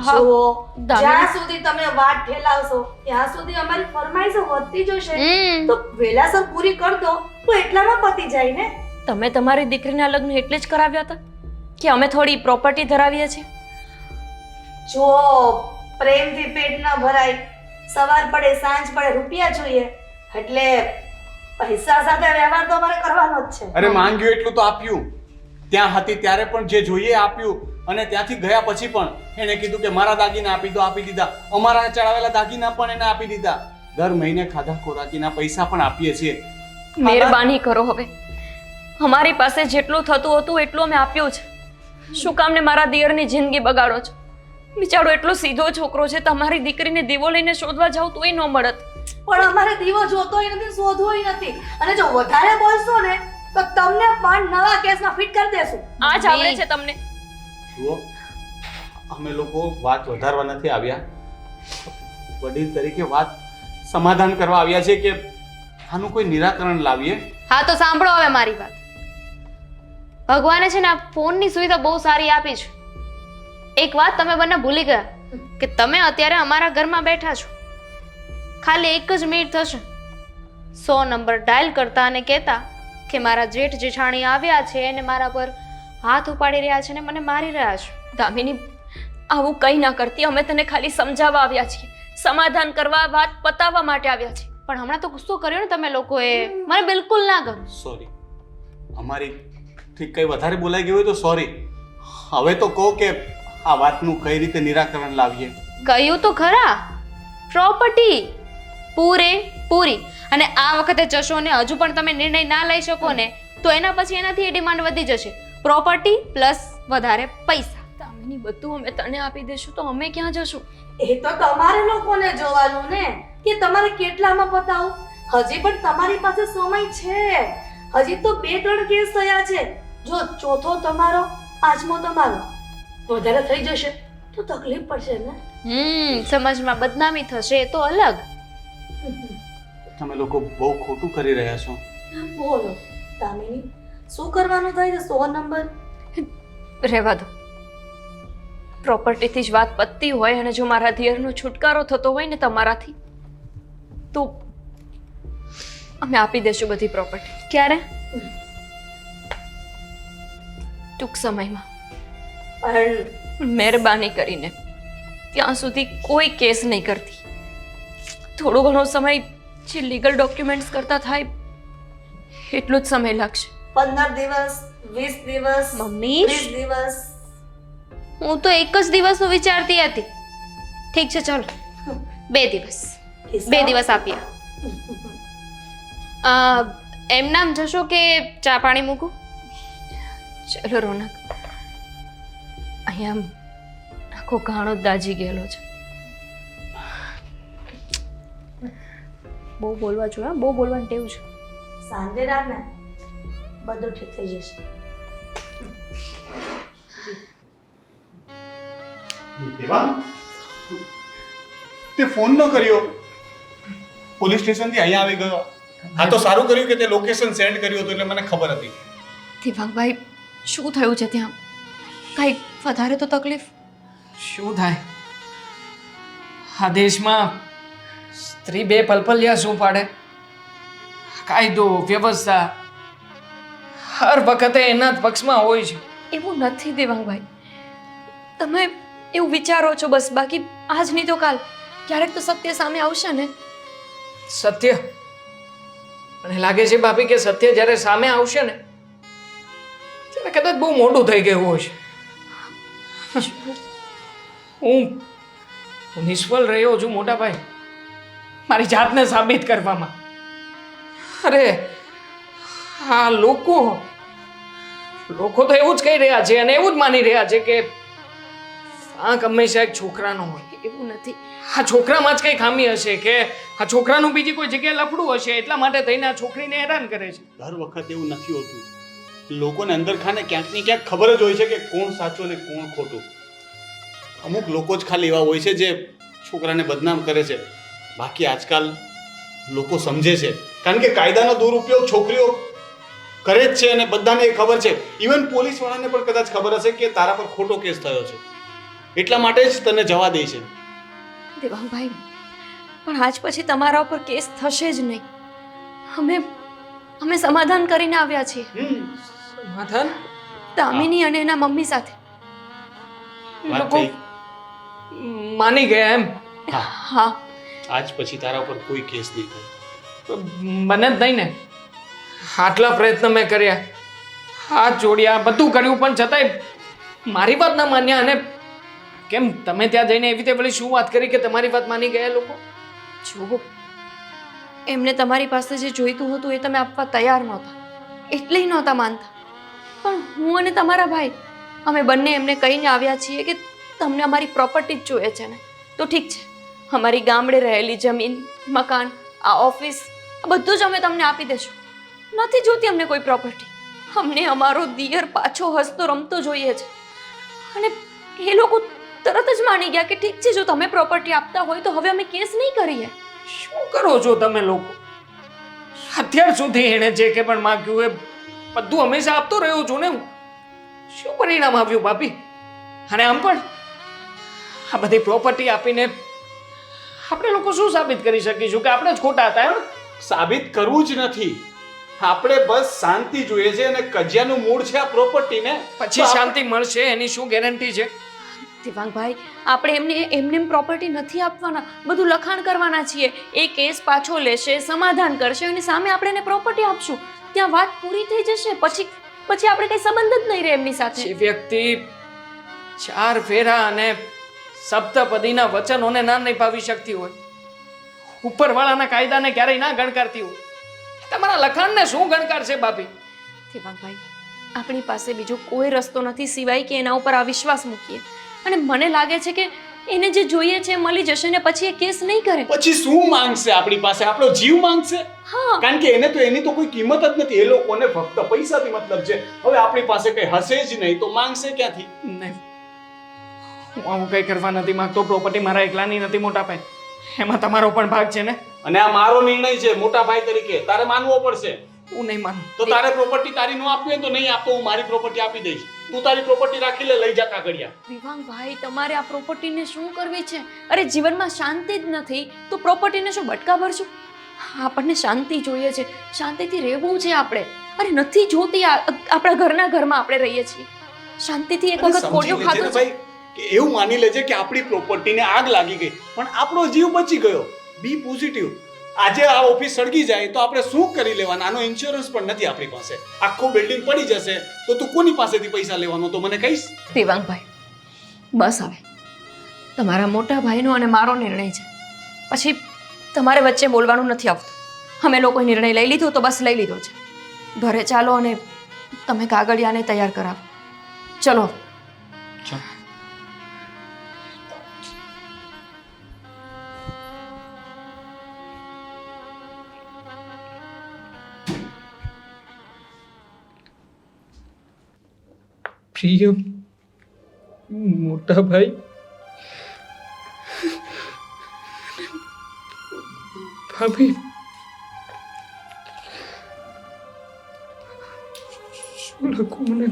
જુઓ, દામિની. જ્યાં સુધી તમે વાત ઠેલાવશો ત્યાં સુધી અમારી ફરમાઈશો વધતી જશે. હમ. તો વેલાસર પૂરી કર દો તો એટલામાં પતી જાય ને. તમે તમારી દીકરીના લગ્ન એટલે જ કરાવ્યા હતા કે અમે થોડી પ્રોપર્ટી ધરાવીએ છીએ? જો પ્રેમથી પેટ ન ભરાય, સવાર પડે સાંજ પડે રૂપિયા જોઈએ, એટલે પૈસા સાથે વ્યવહાર તો અમારે કરવાનો જ છે. અરે માંગ્યું એટલું તો આપ્યું. ત્યાં હતી ત્યારે પણ જે જોઈએ આપ્યું, અને ત્યાંથી ગયા પછી પણ એણે કીધું કે મારા દાગીના આપી દો, આપી દીધા. અમારા ચડાવેલા દાગીના પણ એને આપી દીધા. દર મહિને ખાધા ખોરાકીના પૈસા પણ આપીએ છીએ. મહેરબાની કરો, હવે અમારી પાસે જેટલું થતું હતું એટલું અમે આપ્યું છે. શું કામ ને મારા દિયરની જિંદગી બગાડો છો? બિચારો એટલો સીધો છોકરો છે, તમારી દીકરીને દીવો લઈને શોધવા જાવ તોય ન મળત. પણ અમારે દીવો જોતોય નથી, શોધવોય નથી. અને જો વધારે બોલશો ને તો તમને પણ નવા કેસમાં ફિટ કરી દેશું. આ જ આવડે છે તમને? જુઓ, અમે લોકો વાત વધારવા નથી આવ્યા. વડીલ તરીકે વાત સમાધાન કરવા આવ્યા છે કે આનું કોઈ નિરાકરણ લાવીએ. હા તો સાંભળો હવે મારી વાત. ભગવાને છે ને આ ફોનની સુવિધા બહુ સારી આપી છે. એક વાત તમે બંને ભૂલી ગયા કે તમે અત્યારે અમારા ઘરમાં બેઠા છો. ખાલી 1 જ મિનિટ થશે 100 નંબર ડાયલ કરતા અને કહેતા કે મારા જેઠ જેઠાણી આવ્યા છે અને મારા પર હાથ ઉપાડી રહ્યા છે ને મને મારી રહ્યા છે. દામિની, આવું કંઈ ના કરતી. અમે તને ખાલી સમજાવવા આવ્યા છીએ, સમાધાન કરવા, વાત પતાવવા માટે આવ્યા છીએ. પણ હમણાં તો ગુસ્સો કર્યો ને તમે લોકોએ, મને બિલકુલ ના ગમ્યું. સોરી, અમારી થી કંઈ વધારે બોલાઈ ગયું હોય તો સોરી. હવે તો કહો કે આ વાતનું કઈ રીતે નિરાકરણ લાવીએ. કહ્યું તો ખરા, પ્રોપર્ટી પૂરી. અને આ વખતે જશો ને હજુ પણ તમે નિર્ણય ના લઈ શકો ને તો એના પછી એનાથી એ ડિમાન્ડ વધી જશે. પ્રોપર્ટી પ્લસ વધારે પૈસા. દામિની, બધું અમે તને આપી દઈશું તો અમે ક્યાં જશું? એ તો તમારે લોકોને જોવાનું ને કે તમારે કેટલામાં પતાવું. હજી પણ તમારી પાસે સમય છે. હજી તો 2-3 કેસ થયા છે. જો ચોથો તમારો, 5મો તમારો, વધારે થઈ જશે તો તકલીફ પડશે ને. સમાજમાં બદનામી થશે એ તો અલગ. તમે લોકો બહુ ખોટું કરી રહ્યા છો. બોલો દામિની, શું કરવાનું થાય છે? 100 નંબર. રહેવા દો. પ્રોપર્ટીથી જ વાત પતતી હોય અને જો મારા દિયરનો છુટકારો થતો હોય ને તમારાથી, તો અમે આપી દઈશું બધી પ્રોપર્ટી. ક્યારે? ટૂંક સમયમાં. પણ મહેરબાની કરીને ત્યાં સુધી કોઈ કેસ નહીં કરતી. થોડો ઘણો સમય જે લીગલ ડોક્યુમેન્ટ્સ કરતા થાય એટલો જ સમય લાગશે. 15 દિવસ, 20 દિવસ, મમ્મી 30 દિવસ. હું તો એક જ દિવસનું વિચારતી હતી. ઠીક છે ચલો, 2 દિવસ. 2 દિવસ આપીએ. એમ નામ જશો કે ચા પાણી મૂકું? ચલો રોનક, અહીંયા આખો ઘાણો જ દાજી ગયેલો છે. બહુ બોલવા જોઈએ, બહુ બોલવાની ટેવ છે. સાંજે રાત ને બધું ઠીક થઈ જશે. દેવાંગ, તે ફોન ન કર્યો, પોલીસ સ્ટેશનથી અહીંયા આવી ગયો. આ તો સારું કર્યું કે તે લોકેશન સેન્ડ કર્યું હતું એટલે મને ખબર હતી. દિવાંગભાઈ, શું થયું છે ત્યાં? કાંઈ વધારે તો તકલીફ? શું થાય? આ દેશમાં સ્ત્રી બે પલપલિયા શું પાડે? કાયદો વ્યવસ્થા હર વખતે એના જ પક્ષમાં હોય છે. એવું નથી દેવાંગભાઈ, તમે એવું વિચારો છો બસ. બાકી આજ નહીં તો કાલ ક્યારેક તો સત્ય સામે આવશે ને. સત્ય? મને લાગે છે ભાભી કે સત્ય જ્યારે સામે આવશે ને ત્યારે કદાચ બહુ મોટું થઈ ગયું હશે. હું નિષ્ફળ રહ્યો છું મોટા ભાઈ મારી જાતને સાબિત કરવામાં. અરે આ લોકો તો એવું જ કહી રહ્યા છે અને એવું જ માની રહ્યા છે કે વાંક હંમેશા એક છોકરાનો હોય. એવું નથી. આ છોકરામાં જ કઈ ખામી હશે કે આ છોકરાનું બીજી કોઈ જગ્યાએ લફડું હશે એટલા માટે થઈને આ છોકરીને હેરાન કરે છે. દર વખત એવું નથી હોતું. લોકોને અંદર ખાને ક્યાંક ને ક્યાંક ખબર જ હોય છે કે કોણ સાચું અને કોણ ખોટું. અમુક લોકો જ ખાલી એવા હોય છે જે છોકરાને બદનામ કરે છે. બાકી આજકાલ લોકો સમજે છે કારણ કે કાયદાનો દુરુપયોગ છોકરીઓ કરે જ છે અને બધાને એ ખબર છે. ઇવન પોલીસવાળાને પણ કદાચ ખબર હશે કે તારા પર ખોટો કેસ થયો છે એટલા માટે જ તને જવા દે છે. દેવાંગભાઈ, પણ આજ પછી તમારા ઉપર કેસ થશે જ નહીં. અમે સમાધાન કરીને આવ્યા છીએ સમાધાન? દામિની અને એના મમ્મી સાથે. વાત લોકો થઈ. માની ગયા એમ? હા, આજ પછી તારા ઉપર કોઈ કેસ નહીં થાય. બને જ નહીં ને. આટલા પ્રયત્ન મેં કર્યા, હાથ જોડ્યા, બધું કર્યું પણ છતાંય મારી વાત ના માન્યા. અને કેમ તમે ત્યાં જઈને એવી રીતે વળી શું વાત કરી કે તમારી વાત માની ગયા લોકો? જુઓ, એમને તમારી પાસે જે જોઈતું હતું એ તમે આપવા તૈયાર નહોતા એટલે નહોતા માનતા. પણ હું અને તમારા ભાઈ અમે બંને એમને કહીને આવ્યા છીએ કે તમને અમારી પ્રોપર્ટી જ જોઈએ છે ને તો ઠીક છે, અમારી ગામડે રહેલી જમીન, મકાન, આ ઓફિસ, આ બધું જ અમે તમને આપી દઈશું. નથી જોતી અમને કોઈ પ્રોપર્ટી. અમને અમારો દિયર પાછો હસતો રમતો જોઈએ છે. અને એ લોકો તરત જ માની ગયા કે ઠીક છે, જો તમે પ્રોપર્ટી આપતા હોય તો હવે અમે કેસ નહીં કરીએ. શું કરો છો તમે લોકો? અત્યાર સુધી એણે જે કે પણ માંગ્યું એ બધું હંમેશા આપતો રહ્યો છું ને હું. શું પરિણામ આવ્યું ભાભી? અને આમ પણ આ બધી પ્રોપર્ટી આપીને આપણે લોકો શું સાબિત કરી શકીશું કે આપણે જ ખોટા હતા એમ? સાબિત કરવું જ નથી. આપણે બસ શાંતિ જોઈએ છે અને કજિયાનું મૂળ છે આ પ્રોપર્ટીને. પછી શાંતિ મળશે એની શું ગેરંટી છે? દેવાંગભાઈ, આપણે એમને પ્રોપર્ટી નથી આપવાના, બધું લખાણ કરવાના છીએ. એ કેસ પાછો લેશે, સમાધાન કરશે અને સામે આપણે એને પ્રોપર્ટી આપશું. ત્યાં વાત પૂરી થઈ જશે. પછી આપણે કઈ સંબંધ જ નહીં રહે એમની સાથે. જે વ્યક્તિ 4 ફેરા અને સપ્તપદીના વચનોને ના નિભાવી શકતી હોય, ઉપરવાળાના કાયદાને ક્યારેય ના ગણકારતી હોય, તમારા લખાણને શું ગણકાર છે ભાભી? દેવાંગભાઈ, આપણી પાસે બીજો કોઈ રસ્તો નથી સિવાય કે એના ઉપર આ વિશ્વાસ મૂકીએ. અને મને લાગે છે કે એને જે જોઈએ છે એ મળી જશે ને પછી એ કેસ નહીં કરે. પછી શું માંગશે આપણી પાસે? આપણો જીવ માંગશે? હા, કારણ કે એને તો એની તો કોઈ કિંમત જ નથી. એ લોકોને ફક્ત પૈસાથી મતલબ છે. હવે આપણી પાસે કઈ હશે જ નહીં તો માંગશે ક્યાંથી? નહીં, હું આવું કંઈ કરવા નથી માંગતો. પ્રોપર્ટી મારા એકલાની નથી મોટા ભાઈ, એમાં તમારો પણ ભાગ છે ને. અને આ મારો નિર્ણય છે મોટા ભાઈ તરીકે, તારે માનવો પડશે. હું નહીં માનું. તો તારે પ્રોપર્ટી તારી નો આપવી હોય તો નહીં આપતો, હું મારી પ્રોપર્ટી આપી દઈશ. તું તારી પ્રોપર્ટી રાખી લે, લઈ જા કાગળિયા. દેવાંગભાઈ, તમારે આ પ્રોપર્ટીને શું કરવી છે? અરે જીવનમાં શાંતિ જ નથી તો પ્રોપર્ટીને શું બટકા ભરશું? આપણને શાંતિ જોઈએ છે, શાંતિથી રહેવું છે આપણે. અરે નથી જોતી, આપણા ઘરના ઘરમાં આપણે રહીએ છીએ. શાંતિથી એક વખત કોળિયો ખાતો છે. ભાઈ કે એવું માની લેજે કે આપણી પ્રોપર્ટીને આગ લાગી ગઈ પણ આપણો જીવ બચી ગયો. B positive. આજે આ ઓફિસ સળગી જાય તો આપણે શું કરી લેવાના? આનો ઇન્સ્યોરન્સ પણ નથી આપણી પાસે. આખું બિલ્ડિંગ પડી જશે તો તું કોની પાસેથી પૈસા લેવાનો તો મને કહીશ? દેવાંગભાઈ, બસ હવે તમારા મોટા ભાઈનો અને મારો નિર્ણય છે. પછી તમારે વચ્ચે બોલવાનું નથી આવતું. અમે લોકોએ નિર્ણય લઈ લીધો તો બસ લઈ લીધો છે. ઘરે ચાલો અને તમે કાગળિયાને તૈયાર કરાવો. ચલો. પ્રિય મોટા ભાઈ, ભાભી, શું લખું મને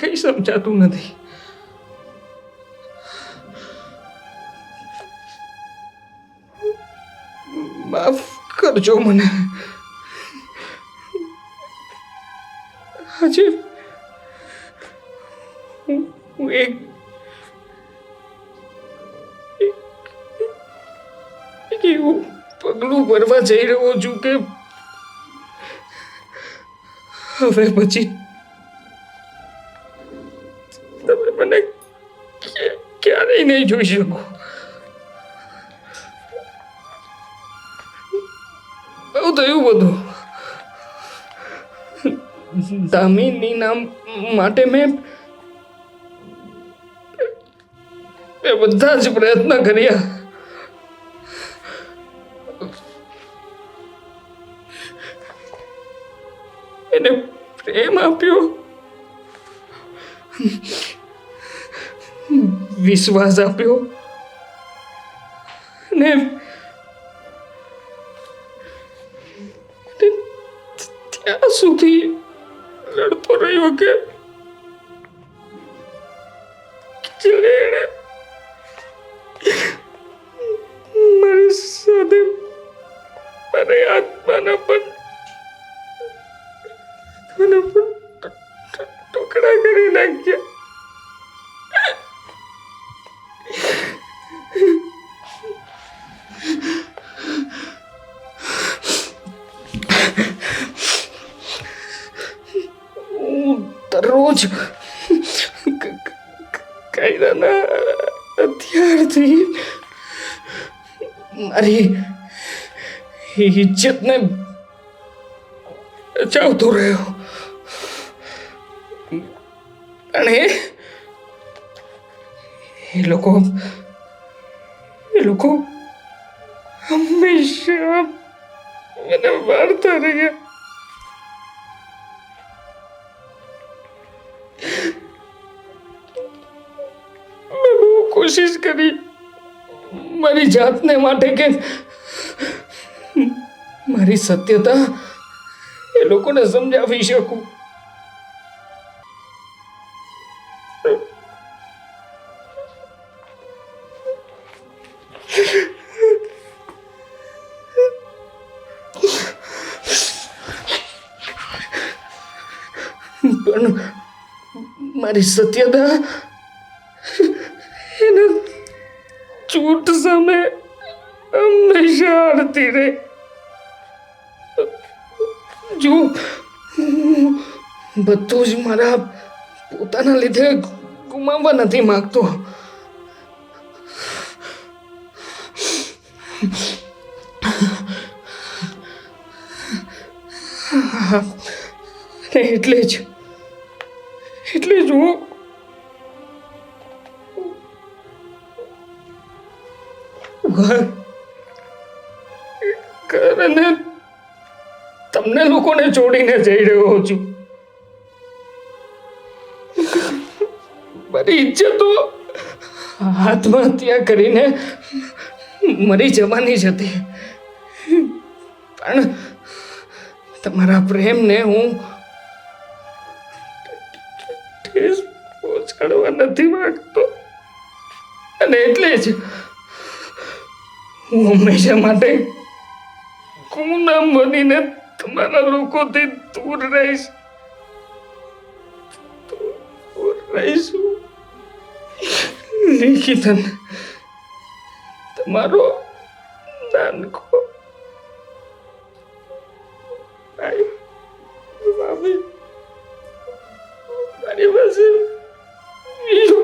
કઈ સમજાતું નથી. માફ કરજો મને. આજે હું એક એવું પગલું ભરવા જઈ રહ્યો છું કે હવે પછી તમે મને ક્યારેય નહીં જોઈ શકો. બહુ થયું બધું. દામિનીના માટે મેં બધા જ પ્રયત્ન કર્યા. એને પ્રેમ આપ્યો, વિશ્વાસ આપ્યો ને ત્યાં સુધી લડતો રહ્યો કે છેલ્લે એણે મારી સાથે મારી આત્માના પણ ટુકડા કરી નાખ્યા. હું દરરોજ કાયદાના હથિયારથી મારી ઇજ્જતને બચાવતો રહ્યો. અને એ લોકો હંમેશા મને વાળતા રહ્યા. મેં બહુ કોશિશ કરી મારી જાતને માટે કે મારી સત્યતા એ લોકોને સમજાવી શકું. તમારી સત્યતા એના ચૂંટ સામે હંમેશા હારતી રહે. જો હું બધું જ મારા પોતાના લીધે ગુમાવવા નથી માંગતો. અને એટલે જ હું ઘર અને તમને લોકોને છોડીને જઈ રહ્યો છું. મારી ઈચ્છા તો આત્મહત્યા કરીને મરી જવાની જ હતી, પણ તમારા પ્રેમને હું ઠેસ પહોંચાડવા નથી માંગતો. અને એટલે જ હું હંમેશા માટે ગુમનામ બનીને તમારા લોકોથી દૂર રહીશ. નિકિતન, તમારો નાનકો ભાઈ. મારી પાસે બીજો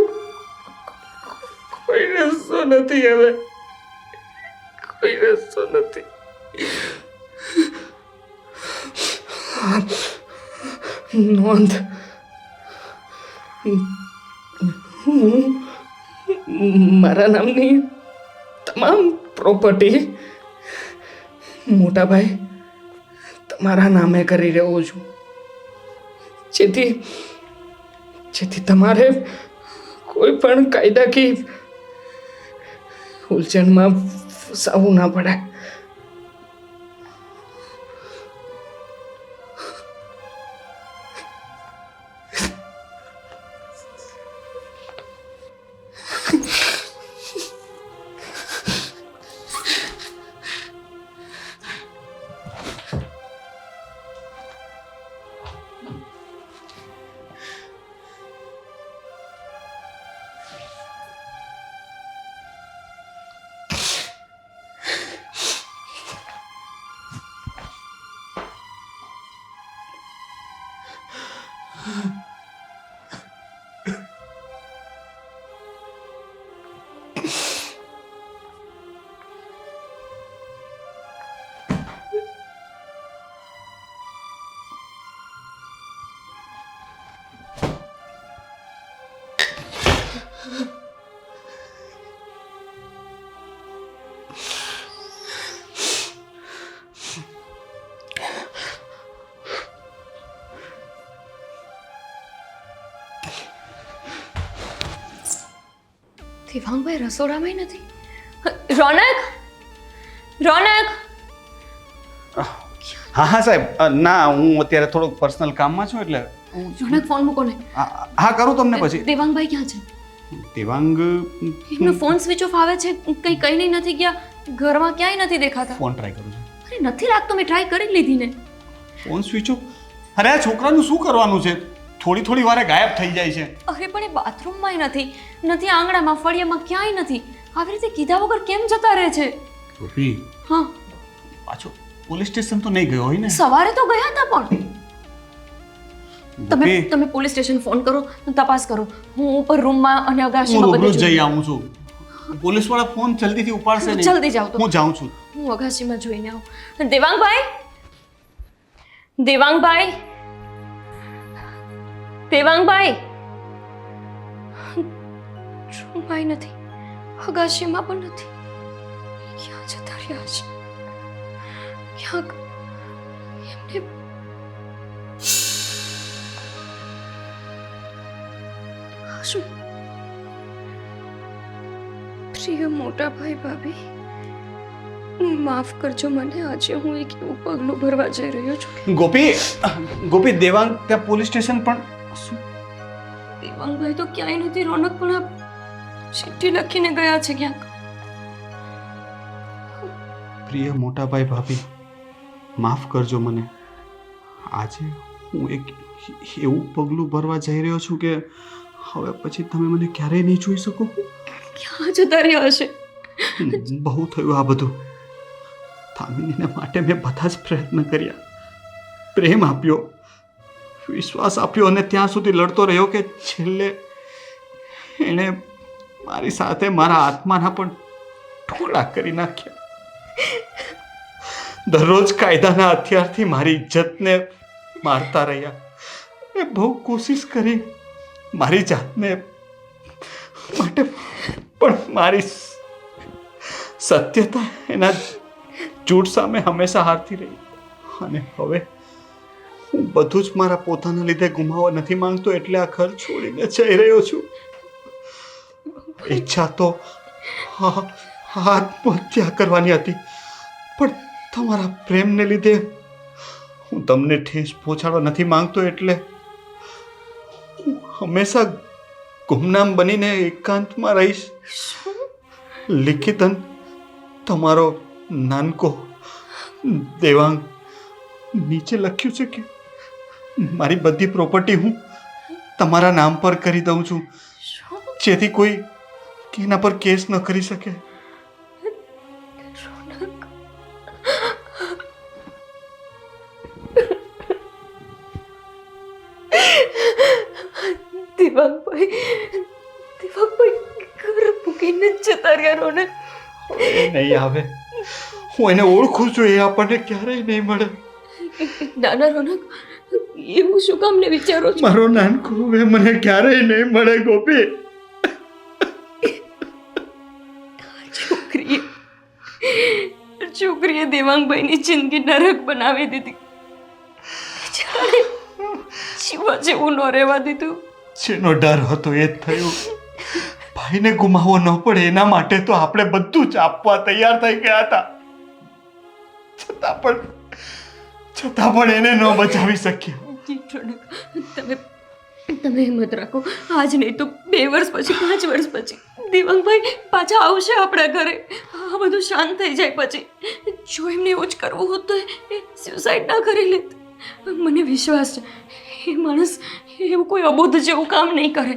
કોઈ રસ્તો નથી. હવે કોઈ રસ્તો નથી. નોંધ, હું મારા નામની તમામ પ્રોપર્ટી મોટાભાઈ તમારા નામે કરી રહ્યો છું, જેથી તમારે કોઈ પણ કાયદાકીય ઉલઝણમાં ફસાવવું ના પડે. દેવાંગભાઈ રસોડામાં નથી. રોનક, રોનક! હા હા સાહેબ, ના હું અત્યારે થોડોક પર્સનલ કામમાં છું એટલે રોનક, ફોન મૂકો ને. હા કરું તમને પછી. દેવાંગભાઈ ક્યાં છે? દેવાંગ એમનો ફોન સ્વિચ ઓફ આવે છે, કંઈ કઈ નથી ગયા, ઘરમાં ક્યાંય નથી દેખાતા. ફોન ટ્રાય કરું છું. અરે નથી લાગતો, મેં ટ્રાય કરી લીધી ને. Phone switch off? અરે આ છોકરાનું શું કરવાનું છે? થોડી વારે ગાયબ થઈ જાય છે. અરે પણ એ બાથરૂમમાંય નથી, નથી આંગણામાં, ફળિયામાં, ક્યાંય નથી. આવી રીતે કીધા વગર કેમ જતા રહે છે? ગોપી, હા, પાછો પોલીસ સ્ટેશન તો નહીં ગયો હોય ને? સવારે તો ગયા હતા પણ. ગોપી, તમે પોલીસ સ્ટેશન ફોન કરો, તપાસ કરો. હું ઉપર રૂમમાં અને હું અગાશીમાં રૂબરૂ બધે જઈ આવું છું. પોલીસ વાળા ફોન જલ્દીથી ઉપાડશે નહીં. જલ્દી જાઓ તો. હું જાઉં છું. હું અગાશીમાં જોઈને આવું. દેવાંગભાઈ, દેવાંગભાઈ, દેવાંગભાઈ! રૂમમાં નથી, અગાશીમાં પણ નથી. ક્યાં જતા રહ્યા છે? ક્યાંક એમને શું? પ્રિય મોટા ભાઈ, ભાભી, માફ કરજો મને. આજે હું એક એવું પગલું ભરવા જઈ રહ્યો છું. ગોપી, દેવાંગ ત્યાં પોલીસ સ્ટેશન પણ શું? દેવાંગભાઈ તો ક્યાંય નથી. રોનક પણ આ ચિઠ્ઠી લખીને ગયા છે ક્યાંક. પ્રિય મોટા ભાઈ, ભાભી, માફ કરજો મને. આજે હું એક એવું પગલું ભરવા જઈ રહ્યો છું કે હવે પછી તમે મને ક્યારેય નહીં જોઈ શકો. ક્યાં જતા રહ્યા હશે? બહુ થયું આ બધું. દામિનીને માટે મેં બધા જ પ્રયત્ન કર્યા, પ્રેમ આપ્યો, વિશ્વાસ આપ્યો અને ત્યાં સુધી લડતો રહ્યો કે છેલ્લે એણે મારી સાથે મારા આત્માના પણ ટુકડા કરી નાખ્યા. દરરોજ કાયદાના હથિયારથી મારી ઇજ્જતને મારતા રહ્યા. મેં બહુ કોશિશ કરી મારી જાતને માટે, પણ મારી સત્યતા એના જૂઠ સામે હંમેશા હારતી રહી. અને હવે હું બધું જ મારા પોતાના લીધે ગુમાવવા નથી માંગતો, એટલે આ ઘર છોડીને જઈ રહ્યો છું. ઈચ્છા તો આત્મહત્યા કરવાની હતી, પણ તમારા પ્રેમને લીધે હું તમને ઠેસ પહોંચાડવા નથી માંગતો, એટલે હું હંમેશા ગુમનામ બનીને એકાંતમાં રહીશ. લિખિતન તમારો નાનકો દેવાંગ નીચે લખ્યું છે કે મારી બધી પ્રોપર્ટી હું તમારા નામ પર કરી દઉં છું, જેથી કોઈ એના પર કેસ ન કરી શકે. દિવાંગભાઈ ઘર મૂકીને જતા રહ્યા રોનક. એ નહીં આવે, હું એને ઓળખું છું, એ આપણને ક્યારેય નહીં મળે. નાના રોનક, એવું શું કામ ને વિચારો છો? મારો નાનકો હવે મને ક્યારેય નહીં મળે ગોપી. છોકરીએ દેવાંગભાઈની જિંદગી નરક બનાવી દીધી. જીવા જેવું ન રહેવા દીધું. જેનો ડર હતો એ જ થયું. ભાઈને ગુમાવવો ન પડે એના માટે તો આપણે બધું જ આપવા તૈયાર થઈ ગયા હતા, છતાં પણ એને ન બચાવી શક્યા. તમે હિંમત રાખો. આજ નહીં તો 2 વર્ષ પછી, 5 વર્ષ પછી દેવાંગભાઈ પાછા આવશે આપણા ઘરે. આ બધું શાંત થઈ જાય પછી. જો એમને એવું જ કરવું હોત તો એ સ્યુસાઇડ ના કરી લેત. મને વિશ્વાસ છે એ માણસ એવું કોઈ અબોધ જેવું કામ નહીં કરે.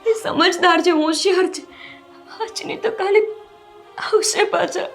એ સમજદાર છે, હોશિયાર છે. આજ નહીં તો કાલે આવશે પાછા.